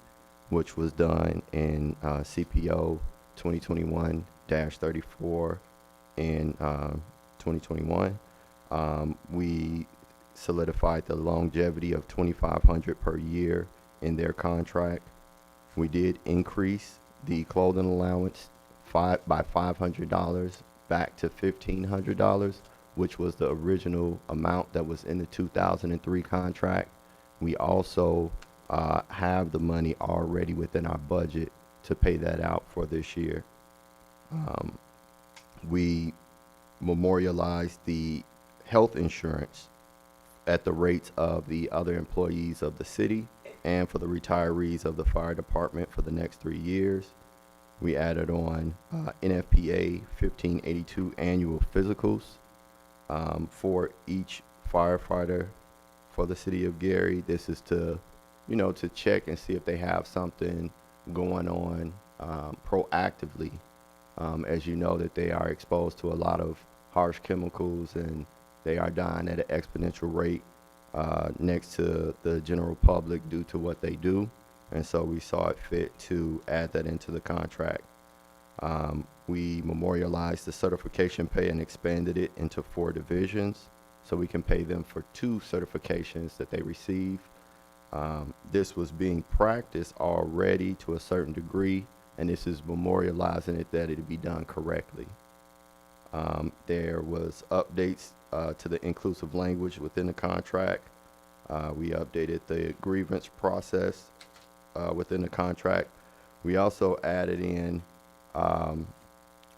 which was done in CPO 2021-34 in 2021. We solidified the longevity of $2,500 per year in their contract. We did increase the clothing allowance by $500 back to $1,500, which was the original amount that was in the 2003 contract. We also have the money already within our budget to pay that out for this year. We memorialized the health insurance at the rates of the other employees of the city and for the retirees of the fire department for the next 3 years. We added on NFPA 1582 annual physicals for each firefighter for the city of Gary. This is to, to check and see if they have something going on proactively. As you know, that they are exposed to a lot of harsh chemicals and they are dying at an exponential rate next to the general public due to what they do. And so we saw it fit to add that into the contract. We memorialized the certification pay and expanded it into 4 divisions so we can pay them for 2 certifications that they receive. This was being practiced already to a certain degree, and this is memorializing it that it be done correctly. There was updates to the inclusive language within the contract. We updated the grievance process within the contract. We also added in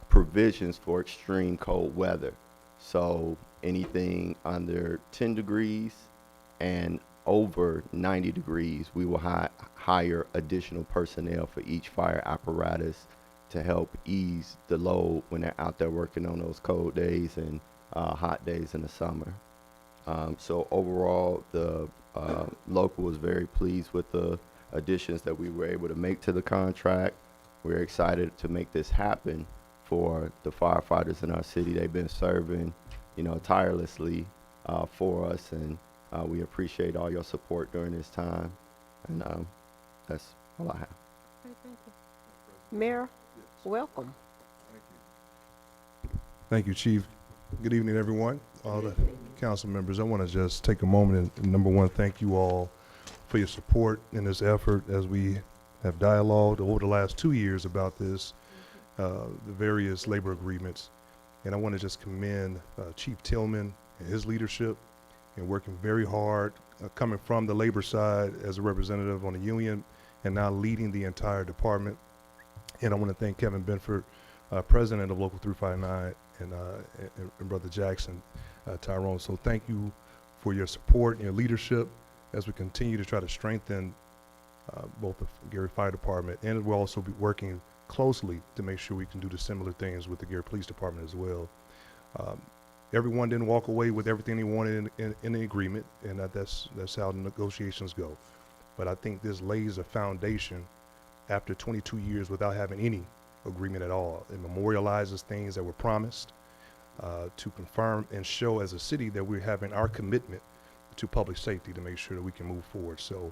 provisions for extreme cold weather. So anything under 10 degrees and over 90 degrees, we will hire additional personnel for each fire apparatus to help ease the load when they're out there working on those cold days and hot days in the summer. So overall, the local was very pleased with the additions that we were able to make to the contract. We're excited to make this happen for the firefighters in our city. They've been serving, tirelessly for us, and we appreciate all your support during this time. And that's all I have. Okay, thank you. Mayor, welcome. Thank you, Chief. Good evening, everyone, all the council members. I want to just take a moment and number one, thank you all for your support in this effort as we have dialogued over the last 2 years about this, the various labor agreements. And I want to just commend Chief Tillman and his leadership in working very hard, coming from the labor side as a representative on the union and now leading the entire department. And I want to thank Kevin Benford, president of Local 359, and Brother Jackson, Tyrone. So thank you for your support and your leadership as we continue to try to strengthen both the Gary Fire Department, and we'll also be working closely to make sure we can do the similar things with the Gary Police Department as well. Everyone didn't walk away with everything they wanted in the agreement, and that's how the negotiations go. But I think this lays a foundation after 22 years without having any agreement at all. It memorializes things that were promised to confirm and show as a city that we're having our commitment to public safety to make sure that we can move forward. So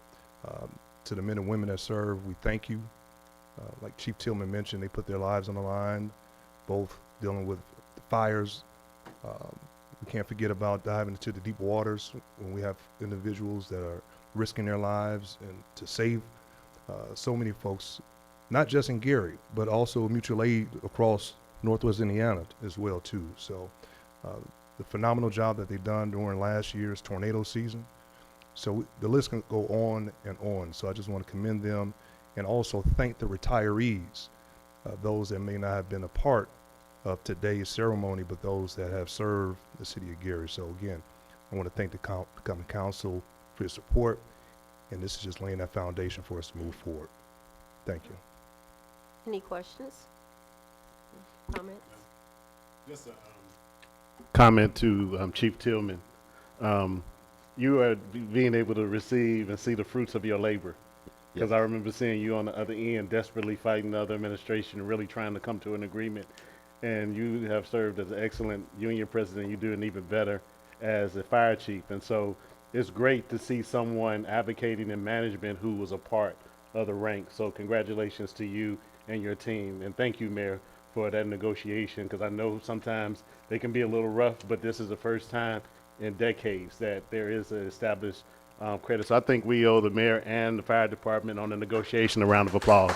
to the men and women that serve, we thank you. Like Chief Tillman mentioned, they put their lives on the line, both dealing with the fires. We can't forget about diving into the deep waters when we have individuals that are risking their lives and to save so many folks, not just in Gary, but also mutual aid across Northwest Indiana as well too. So the phenomenal job that they've done during last year's tornado season. So the list can go on and on. So I just want to commend them and also thank the retirees, those that may not have been a part of today's ceremony, but those that have served the city of Gary. So again, I want to thank the common council for your support, and this is just laying that foundation for us to move forward. Thank you. Any questions? Comments? Just a comment to Chief Tillman. You are being able to receive and see the fruits of your labor. Because I remember seeing you on the other end desperately fighting the other administration and really trying to come to an agreement. And you have served as an excellent union president. You're doing even better as a fire chief. And so it's great to see someone advocating in management who was a part of the rank. So congratulations to you and your team. And thank you, Mayor, for that negotiation, because I know sometimes they can be a little rough, but this is the first time in decades that there is an established credit. So I think we owe the mayor and the fire department on the negotiation a round of applause.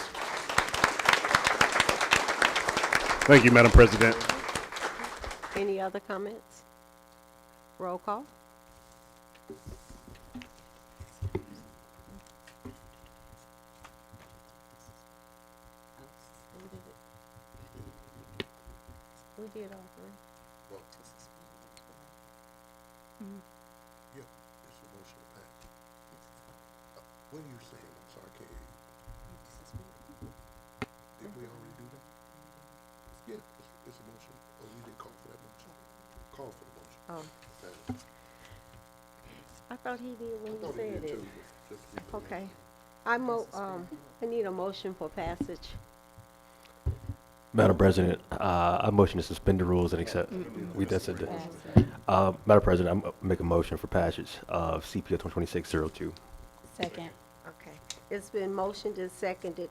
Thank you, Madam President. Any other comments? Roll call? We did all three. Yeah, it's a motion to pass. What are you saying? I'm sorry, I can't hear you. Did we already do that? Yeah, it's a motion. Oh, you didn't call for that motion? Call for the motion. Oh, Okay. I thought he did when I he thought he said did it. too, but just keep it. Okay. I need a motion for passage. Madam President, I motion to suspend the rules and accept. That's it. Madam President, I make a motion for passage of CPO 2026-02. Second. Okay. It's been motioned and seconded.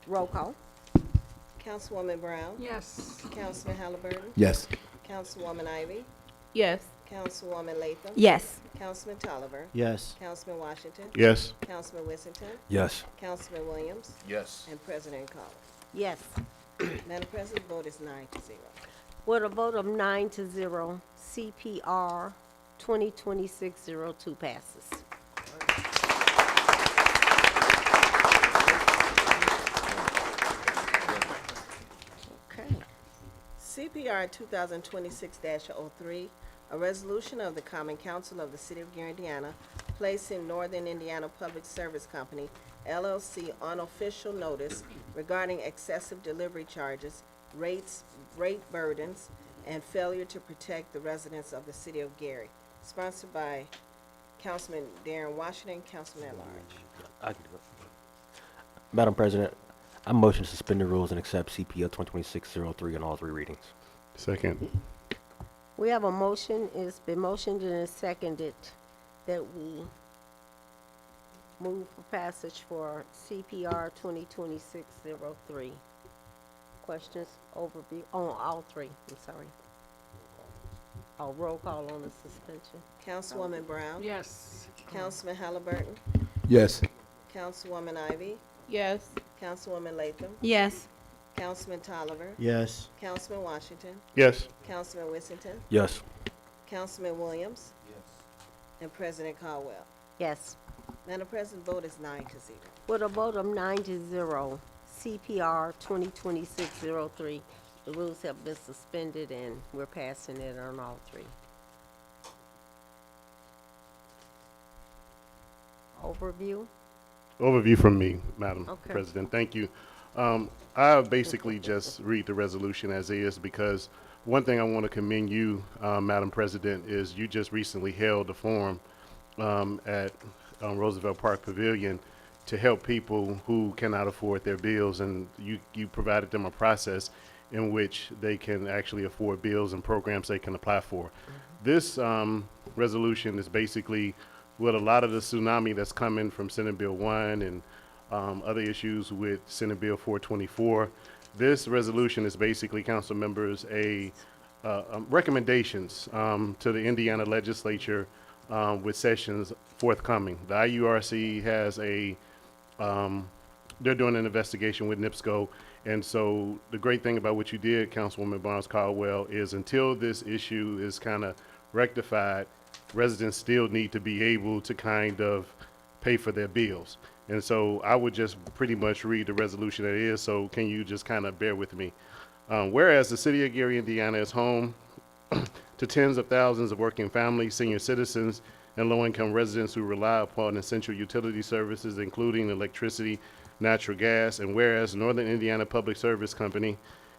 Roll call? Councilwoman Brown? Yes. Councilman Halliburton? Yes. Councilwoman Ivy? Yes. Councilwoman Latham? Yes. Councilman Tolliver? Yes. Councilman Washington? Yes. Councilman Whittington? Yes. Councilman Williams? Yes. And President Collins. Yes. Madam President, vote is 9-0. With a vote of 9-0, CPR 2026-02 passes. Okay. CPR 2026-03, a resolution of the Common Council of the City of Gary, Indiana, placing Northern Indiana Public Service Company, LLC, on official notice regarding excessive delivery charges, rate burdens, and failure to protect the residents of the City of Gary. Sponsored by Councilman Darren Washington, Councilman at Large. I can do it. Madam President, I motion to suspend the rules and accept CPO 2026-03 on all three readings. Second. We have a motion. It's been motioned and seconded that we move for passage for CPR 2026-03. Questions, overview, on all three, I'm sorry. Oh, roll call on the suspension. Councilwoman Brown? Yes. Councilman Halliburton? Yes. Councilwoman Ivy? Yes. Councilwoman Latham? Yes. Councilman Tolliver? Yes. Councilman Washington? Yes. Councilman Whittington? Yes. Councilman Williams? And President Caldwell. Yes. Madam President, vote is 9-0. With a vote of 9-0, CPR 2026-03, the rules have been suspended and we're passing it on all three. Overview? Overview from me, Madam Okay. President. Thank you. I basically just read the resolution as is because one thing I want to commend you, Madam President, is you just recently held a forum at Roosevelt Park Pavilion to help people who cannot afford their bills, and you provided them a process in which they can actually afford bills and programs they can apply for. This resolution is basically with a lot of the tsunami that's coming from Senate Bill 1 and other issues with Senate Bill 424. This resolution is basically, council members, recommendations to the Indiana legislature with sessions forthcoming. The IURC has they're doing an investigation with NIPSCO, and so the great thing about what you did, Councilwoman Barnes-Caldwell, is until this issue is kind of rectified, residents still need to be able to kind of pay for their bills. And so I would just pretty much read the resolution that it is, so can you just kind of bear with me? Whereas the City of Gary, Indiana is home to tens of thousands of working families, senior citizens, and low-income residents who rely upon essential utility services, including electricity, natural gas, and whereas Northern Indiana Public Service Company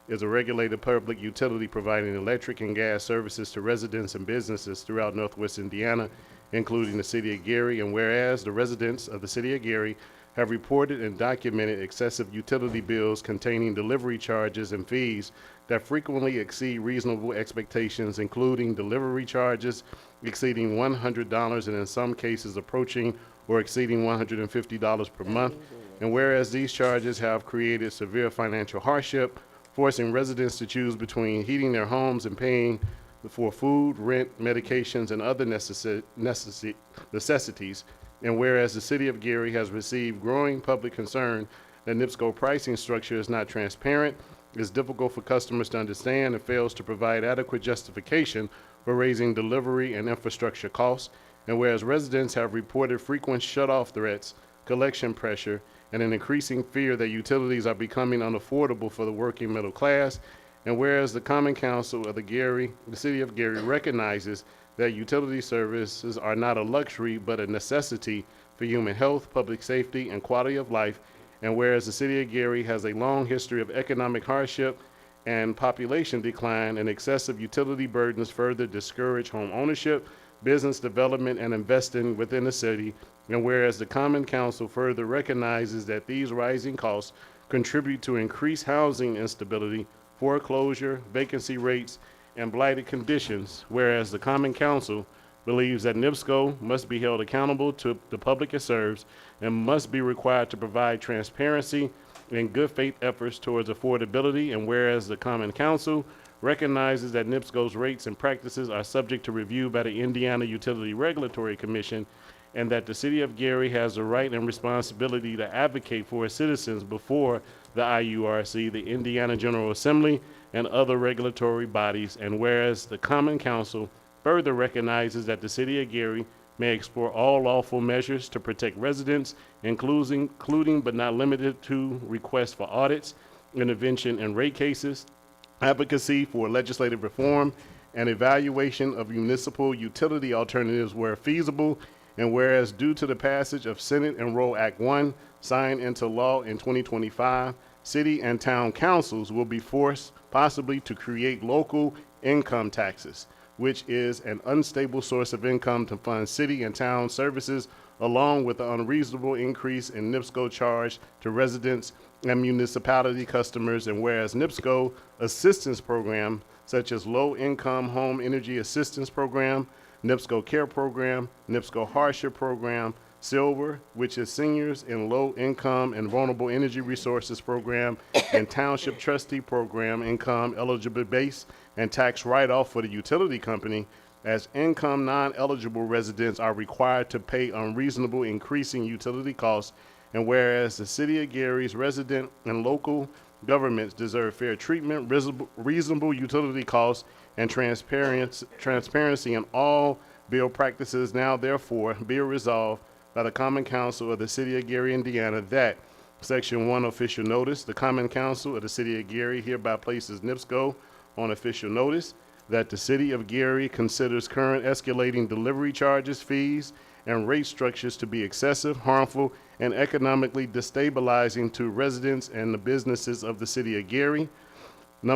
is a regulated public utility providing electric and gas services to residents and businesses throughout Northwest Indiana, including the city of Gary, and whereas the residents of the city of Gary have reported and documented excessive utility bills containing delivery charges and fees that frequently exceed reasonable expectations, including delivery charges exceeding $100 and in some cases approaching or exceeding $150 per month. And whereas these charges have created severe financial hardship, forcing residents to choose between heating their homes and paying for food, rent, medications, and other necessities. And whereas the city of Gary has received growing public concern that NIPSCO pricing structure is not transparent, is difficult for customers to understand, and fails to provide adequate justification for raising delivery and infrastructure costs. And whereas residents have reported frequent shut-off threats, collection pressure, and an increasing fear that utilities are becoming unaffordable for the working middle class. And whereas the Common Council of the city of Gary recognizes that utility services are not a luxury but a necessity for human health, public safety, and quality of life. And whereas the city of Gary has a long history of economic hardship and population decline, and excessive utility burdens further discourage home ownership, business development, and investing within the city. And whereas the Common Council further recognizes that these rising costs contribute to increased housing instability, foreclosure, vacancy rates, and blighted conditions, whereas the Common Council believes that NIPSCO must be held accountable to the public it serves and must be required to provide transparency and good faith efforts towards affordability. And whereas the Common Council recognizes that NIPSCO's rates and practices are subject to review by the Indiana Utility Regulatory Commission, and that the city of Gary has the right and responsibility to advocate for its citizens before the IURC, the Indiana General Assembly, and other regulatory bodies. And whereas the Common Council further recognizes that the city of Gary may explore all lawful measures to protect residents, including but not limited to requests for audits, intervention in rate cases, advocacy for legislative reform, and evaluation of municipal utility alternatives where feasible. And whereas due to the passage of Senate Enroll Act 1, signed into law in 2025, city and town councils will be forced possibly to create local income taxes, which is an unstable source of income to fund city and town services, along with the unreasonable increase in NIPSCO charge to residents and municipality customers. And whereas NIPSCO assistance program, such as low-income home energy assistance program, NIPSCO Care Program, NIPSCO Hardship Program, Silver, which is Seniors in Low Income and Vulnerable Energy Resources Program, and Township Trustee Program, Income Eligible Base and Tax Write-Off for the utility company, as income non-eligible residents are required to pay unreasonable increasing utility costs. And whereas the city of Gary's resident and local governments deserve fair treatment, reasonable utility costs, and transparency in all bill practices, now therefore be it resolved by the Common Council of the City of Gary, Indiana, that Section 1 official notice, the Common Council of the City of Gary hereby places NIPSCO on official notice that the City of Gary considers current escalating delivery charges, fees, and rate structures to be excessive, harmful, and economically destabilizing to residents and the businesses of the City of Gary.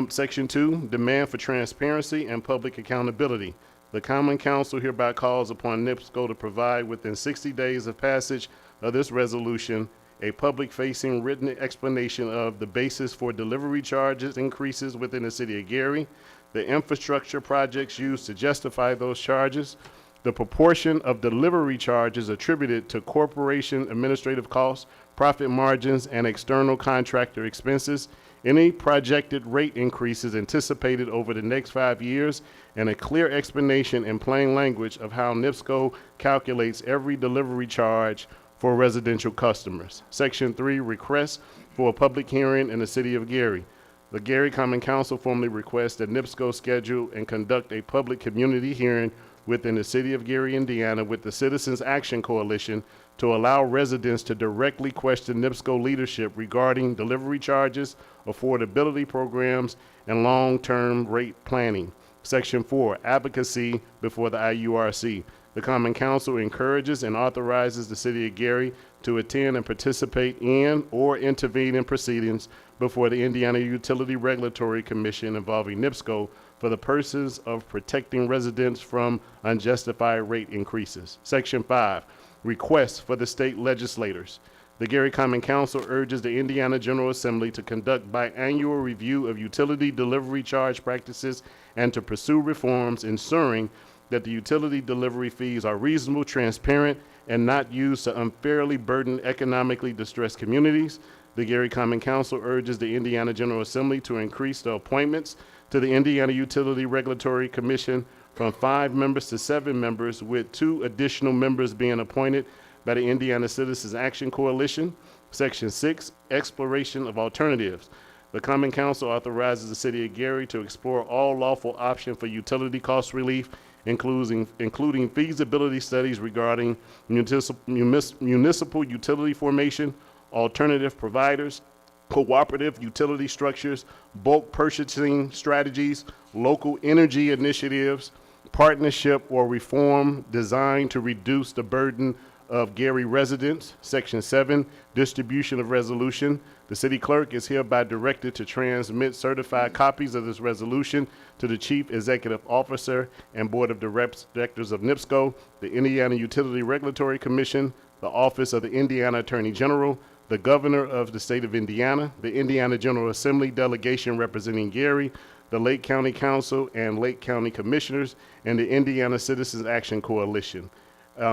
Section 2, demand for transparency and public accountability. The Common Council hereby calls upon NIPSCO to provide within 60 days of passage of this resolution a public-facing written explanation of the basis for delivery charges increases within the City of Gary, the infrastructure projects used to justify those charges, the proportion of delivery charges attributed to corporation administrative costs, profit margins, and external contractor expenses, any projected rate increases anticipated over the next 5 years, and a clear explanation in plain language of how NIPSCO calculates every delivery charge for residential customers. Section 3, requests for a public hearing in the City of Gary. The Gary Common Council formally requests that NIPSCO schedule and conduct a public community hearing within the City of Gary, Indiana, with the Citizens Action Coalition to allow residents to directly question NIPSCO leadership regarding delivery charges, affordability programs, and long-term rate planning. Section 4, advocacy before the IURC. The Common Council encourages and authorizes the City of Gary to attend and participate in or intervene in proceedings before the Indiana Utility Regulatory Commission involving NIPSCO for the purposes of protecting residents from unjustified rate increases. Section 5, requests for the state legislators. The Gary Common Council urges the Indiana General Assembly to conduct biannual review of utility delivery charge practices and to pursue reforms ensuring that the utility delivery fees are reasonable, transparent, and not used to unfairly burden economically distressed communities. The Gary Common Council urges the Indiana General Assembly to increase the appointments to the Indiana Utility Regulatory Commission from 5 members to 7 members, with 2 additional members being appointed by the Indiana Citizens Action Coalition. Section 6, exploration of alternatives. The Common Council authorizes the City of Gary to explore all lawful options for utility cost relief, including feasibility studies regarding municipal utility formation, alternative providers, cooperative utility structures, bulk purchasing strategies, local energy initiatives, partnership or reform designed to reduce the burden of Gary residents. Section 7, distribution of resolution. The city clerk is hereby directed to transmit certified copies of this resolution to the Chief Executive Officer and Board of Directors of NIPSCO, the Indiana Utility Regulatory Commission, the Office of the Indiana Attorney General, the Governor of the State of Indiana, the Indiana General Assembly delegation representing Gary, the Lake County Council and Lake County Commissioners, and the Indiana Citizens Action Coalition.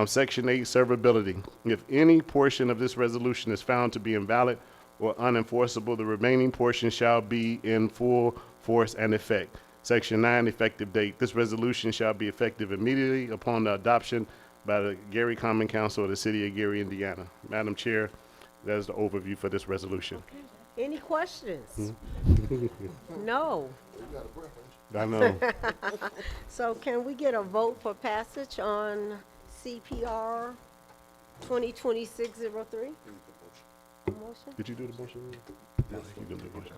Section 8, servability. If any portion of this resolution is found to be invalid or unenforceable, the remaining portion shall be in full force and effect. Section 9, effective date. This resolution shall be effective immediately upon the adoption by the Gary Common Council of the City of Gary, Indiana. Madam Chair, that is the overview for this resolution. Any questions? No. I know. So can we get a vote for passage on CPR 2026-03? Motion? Did you do the motion? Yes, you did the motion.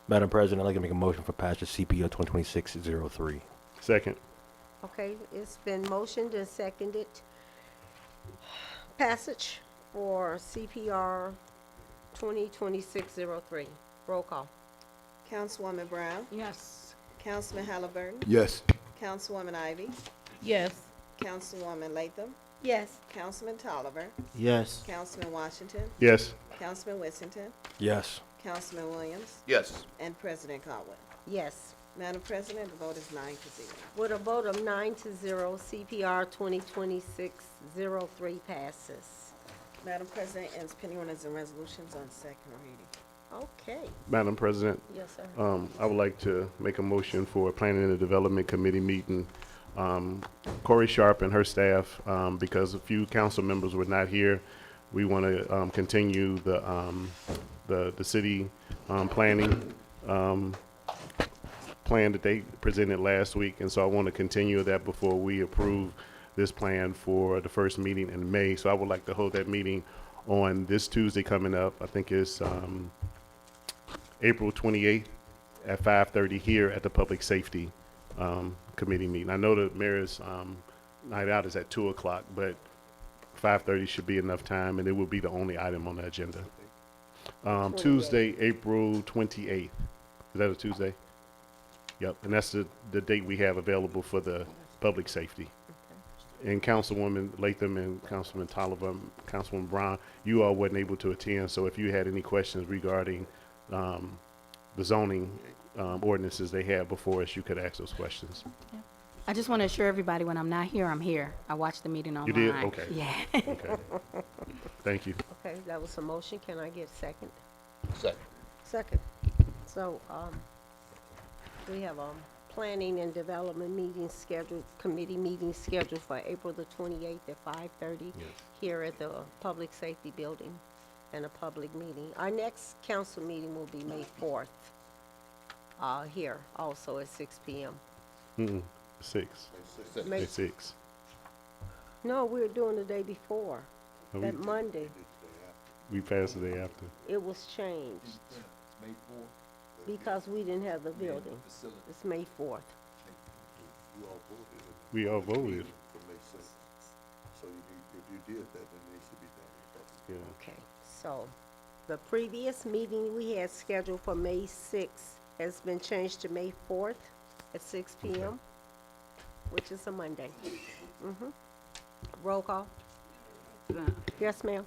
Madam President, I'd like to make a motion for passage CPO 2026-03. Second. Okay, it's been motioned and seconded. Passage for CPR 2026-03. Roll call. Councilwoman Brown, Yes. Councilman Halliburton, Yes. Councilwoman Ivy, Yes. Councilwoman Latham, Yes. Councilman Tolliver, Yes. Councilman Washington, Yes. Councilman Whittington, Yes. Councilman Williams, Yes. and President Caldwell. Yes. Madam President, the vote is 9-0. With a vote of 9-0, CPR 2026-03 passes. Madam President, ends pending ordinances and resolutions on second reading. Okay. Madam President, Yes, sir. I would like to make a motion for Planning and Development Committee meeting. Corey Sharp and her staff, because a few council members were not here, we want to continue the city planning plan that they presented last week, and so I want to continue that before we approve this plan for the first meeting in May. So I would like to hold that meeting on this Tuesday coming up. I think it's April 28th at 5:30 here at the Public Safety Committee meeting. I know the mayor's night out is at 2 o'clock, but 5:30 should be enough time, and it will be the only item on the agenda. Tuesday, April 28th. Is that a Tuesday? Yep, and that's the date we have available for the public safety. And Councilwoman Latham and Councilman Tolliver, Councilwoman Brown, you all wasn't able to attend, so if you had any questions regarding the zoning ordinances they have before us, you could ask those questions. I just want to assure everybody when I'm not here, I'm here. I watched the meeting online. You did? Okay. Yeah. Okay. Thank you. Okay, that was a motion. Can I get a second? Second. Second. So, we have a planning and development meeting scheduled, committee meeting scheduled for April the 28th at 5:30 here at the Public Safety Building, and a public meeting. Our next council meeting will be May 4th, here also at 6 p.m. 6. May- May 6. No, we were doing the day before, Oh, that Monday. We passed the day after. It was changed because we didn't have the building. It's May 4th. We all voted. So if you did that, then it should be done. Yeah. Okay, so the previous meeting we had scheduled for May 6th has been changed to May 4th at 6 p.m., which is a Monday. Mm-hmm. Roll call. Yes, ma'am.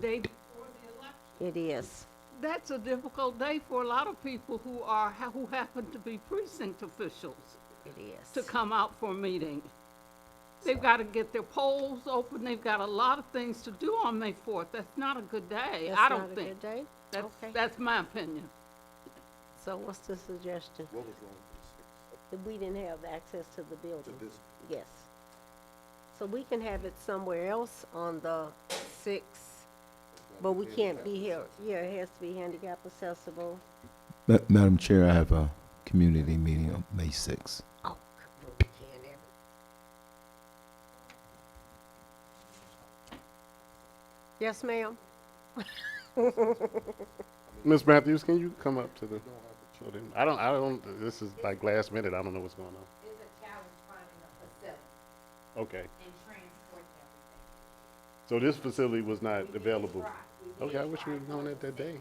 Day before the election. It is. That's a difficult day for a lot of people who happen to be precinct officials It is. to come out for a meeting. They've got to get their polls open. They've got a lot of things to do on May 4th. That's not a good day. That's I not don't a think. good day? That's, Okay. that's my opinion. So what's the suggestion? What was wrong with That we didn't have access to the building? this? Yes. So we can have it somewhere else on the 6th, but we can't be here. Yeah, it has to be handicap accessible. Madam Chair, I have a community meeting on May 6th. Oh, we can't have it. Yes, ma'am? Ms. Matthews, can you come up to the podium? I don't, this is like last minute, I don't know what's going on. It's a challenge finding a facility Okay, and transporting everything. so this facility was not available? try. We Okay, I did wish we try were doing it that day.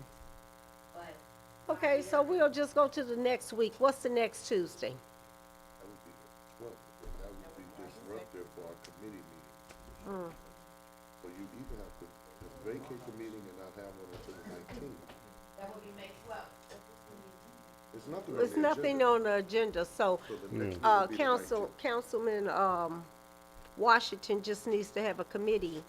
But Okay, so we'll just go to the next week. What's the next Tuesday? That would be the 12th, but that would be disruptive for our committee meeting. Mm. So you either have to just vacate the meeting and not have one until the 19th. that would be May 12th. There's nothing on There's the nothing agenda. on the agenda, so, So the next one would be the 19th. Councilman, Washington just needs to have a committee,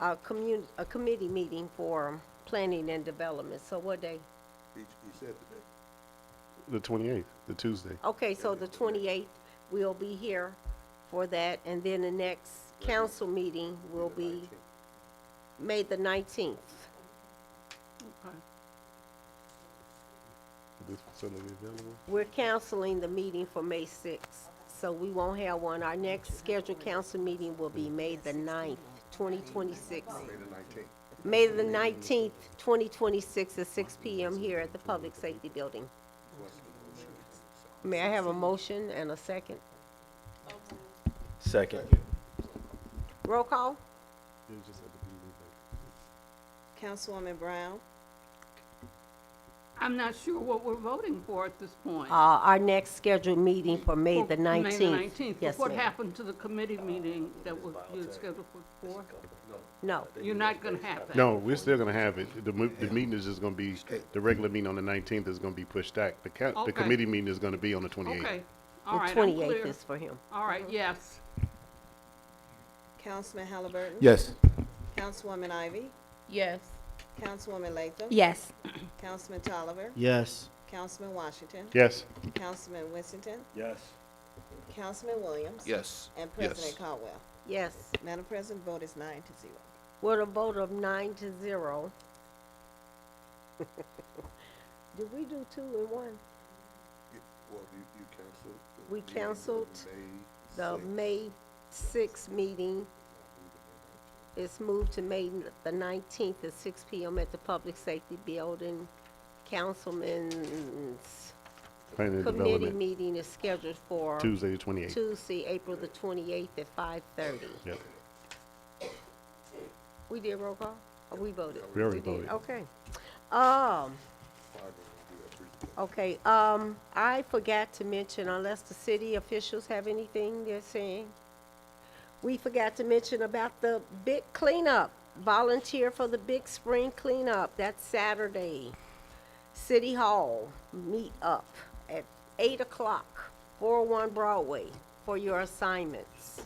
a committee meeting for planning and development. So what day? He said today. The 28th, the Tuesday. Okay, so the 28th, we'll be here for that, and then the next council meeting will be May the 19th. Okay. Is this facility available? We're canceling the meeting for May 6th, so we won't have one. Our next scheduled council meeting will be May the 9th, 2026. May the 19th. May the 19th, 2026 at 6 p.m. here at the Public Safety Building. May I have a motion and a second? Second. Roll call? It just had to be Councilwoman Brown, I'm not sure what we're voting for at this point. Our next scheduled meeting for May the 19th. May the 19th. Yes, But what ma'am. happened to the committee meeting that was, you had scheduled for 4? No. You're not gonna have that? No, we're still gonna have it. The meeting is just gonna be, the regular meeting on the 19th is gonna be pushed back. The Okay. committee meeting is gonna be on the 28th. Okay, all The right, I'm 28th clear. is for him. All right, yes. Councilman Halliburton. Yes. Councilwoman Ivy, Yes. Councilwoman Latham. Yes. Councilman Tolliver, Yes. Councilman Washington, Yes. Councilman Winston, Yes. Councilman Williams. Yes. And President Caldwell. Yes. Madam President, vote is 9-0. With a vote of 9-0. Did we do 2 and 1? Well, you canceled. the We meeting canceled May The 6th. May 6th meeting is moved to May the 19th at 6 p.m. at the Public Safety Building. Councilman's Planning and committee Development, meeting is scheduled for Tuesday, the 28th. Tuesday, April the 28th at 5:30. Yep. We did roll call? Or we voted? We already did. voted. Okay. Okay, I forgot to mention, unless the city officials have anything they're saying, we forgot to mention about the big cleanup. Volunteer for the big spring cleanup. That's Saturday. City Hall, meet up at 8 o'clock, 401 Broadway, for your assignments.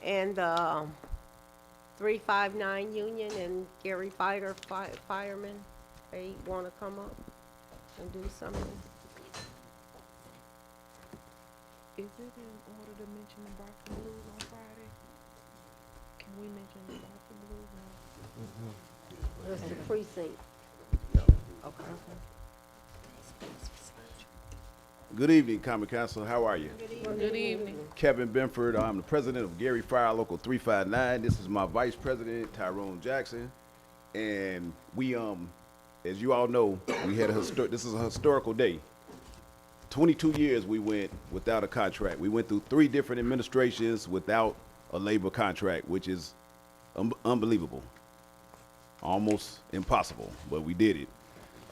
And 359 Union and Gary Fighter Fireman, they want to come up and do something. Is it in order to mention the Boston Blues on Friday? Can we mention the Boston Blues now? That's the precinct. Okay. Good evening, Common Council. How are you? Good evening. Kevin Benford. I'm the president of Gary Fire Local 359. This is my vice president, Tyrone Jackson. And we, as you all know, we had this is a historical day. 22 years we went without a contract. We went through 3 different administrations without a labor contract, which is unbelievable. almost impossible, but we did it.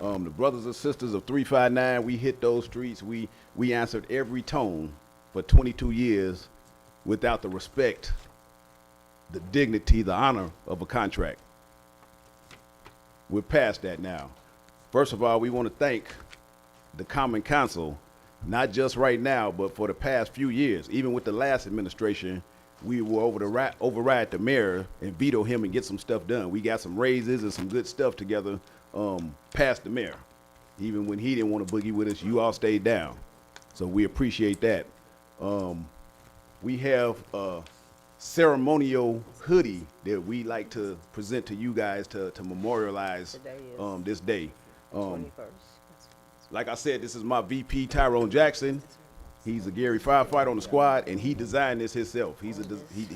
The brothers and sisters of 359, we hit those streets. We answered every tone for 22 years without the respect, the dignity, the honor of a contract. We're past that now. First of all, we want to thank the Common Council, not just right now, but for the past few years. Even with the last administration, we were override the mayor and veto him and get some stuff done. We got some raises and some good stuff together past the mayor. Even when he didn't want to boogie with us, you all stayed down. So we appreciate that. We have a ceremonial hoodie that we like to present to you guys to memorialize this day. Like I said, this is my VP, Tyrone Jackson. He's a Gary firefighter on the squad, and he designed this himself. He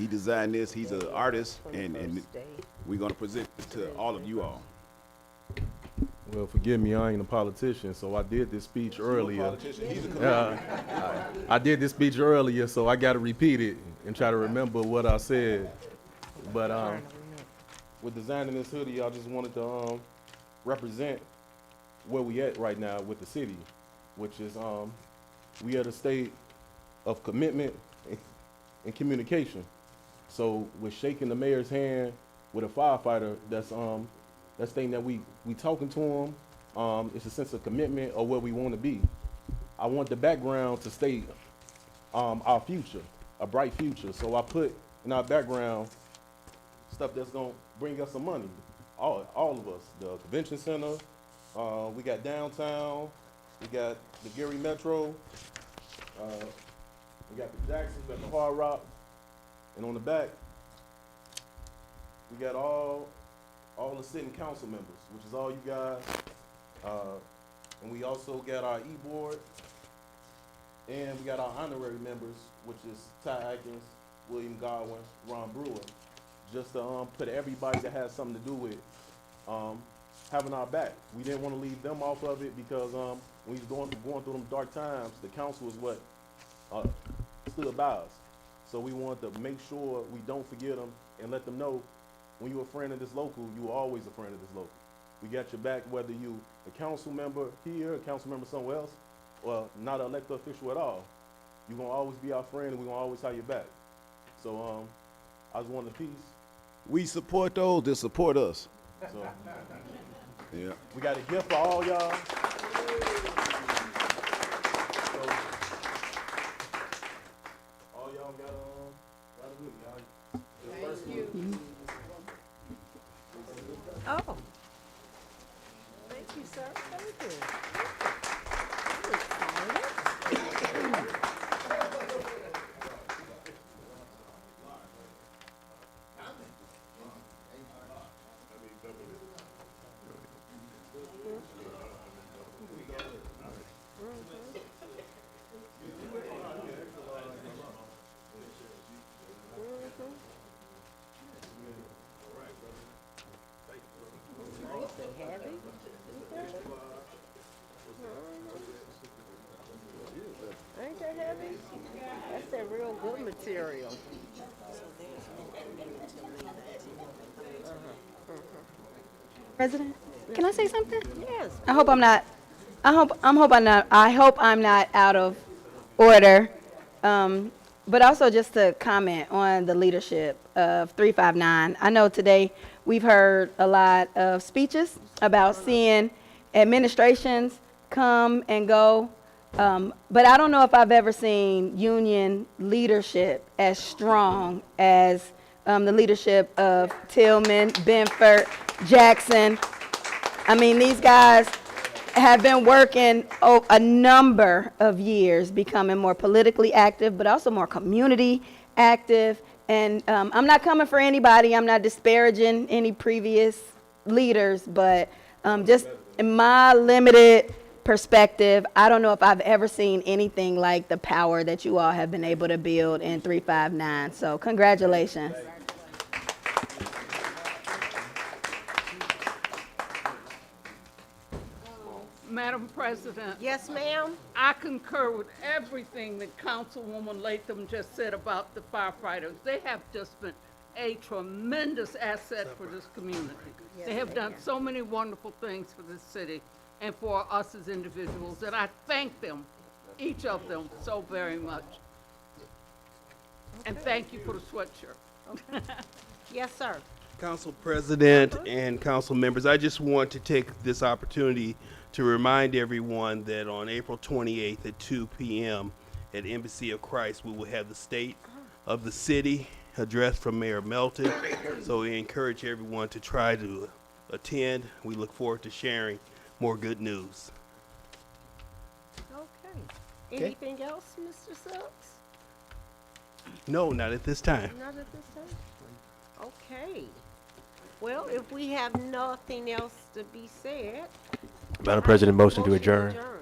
designed this. He's an artist, and we're going to present it to all of you all. Well, forgive me, I ain't a politician, so I did this speech earlier. I did this speech earlier, so I got to repeat it and try to remember what I said. But with designing this hoodie, I just wanted to represent where we at right now with the city, which is we at a state of commitment and communication. So with shaking the mayor's hand with a firefighter, that's thing that we talking to him. It's a sense of commitment of where we want to be. I want the background to state our future, a bright future. So I put in our background stuff that's gonna bring us some money. All of us, the convention center, we got downtown, we got the Gary Metro, we got the Jackson, we got the Hard Rock, and on the back, we got all the sitting council members, which is all you guys. And we also got our e-board, and we got our honorary members, which is Ty Atkins, William Godwin, Ron Brewer, just to put everybody that has something to do with having our back. We didn't want to leave them off of it because when we was going through them dark times, the council is what stood by us. So we wanted to make sure we don't forget them and let them know when you're a friend of this local, you are always a friend of this local. We got your back whether you a council member here, a council member somewhere else, or not an elected official at all. You're going to always be our friend and we're going to always have your back. So I just wanted a piece. We support those that support us. So yeah. We got a gift for all y'all. So, all y'all got a hoodie, y'all. Thank you. Oh. Thank you, sir. Thank you. I'm excited. Ain't that heavy? That's that real good material. President, can I say something? Yes. I hope I'm not out of order. But also just to comment on the leadership of 359. I know today we've heard a lot of speeches about seeing administrations come and go. But I don't know if I've ever seen union leadership as strong as the leadership of Tillman, Benford, Jackson. I mean, these guys have been working a number of years, becoming more politically active, but also more community active. And I'm not coming for anybody. I'm not disparaging any previous leaders, but just in my limited perspective, I don't know if I've ever seen anything like the power that you all have been able to build in 359. So congratulations. Madam President. Yes, ma'am. I concur with everything that Councilwoman Latham just said about the firefighters. They have just been a tremendous asset for this community. They have done so many wonderful things for this city and for us as individuals, and I thank them, each of them, so very much. And thank you for the sweatshirt. Yes, sir. Council President and council members, I just want to take this opportunity to remind everyone that on April 28th at 2 p.m. at Embassy of Christ, we will have the State of the City address from Mayor Melton. So we encourage everyone to try to attend. We look forward to sharing more good news. Okay. Anything else, Mr. Silks? No, not at this time. Not at this time? Okay. Well, if we have nothing else to be said. Madam President, motion to motion adjourn. adjourn.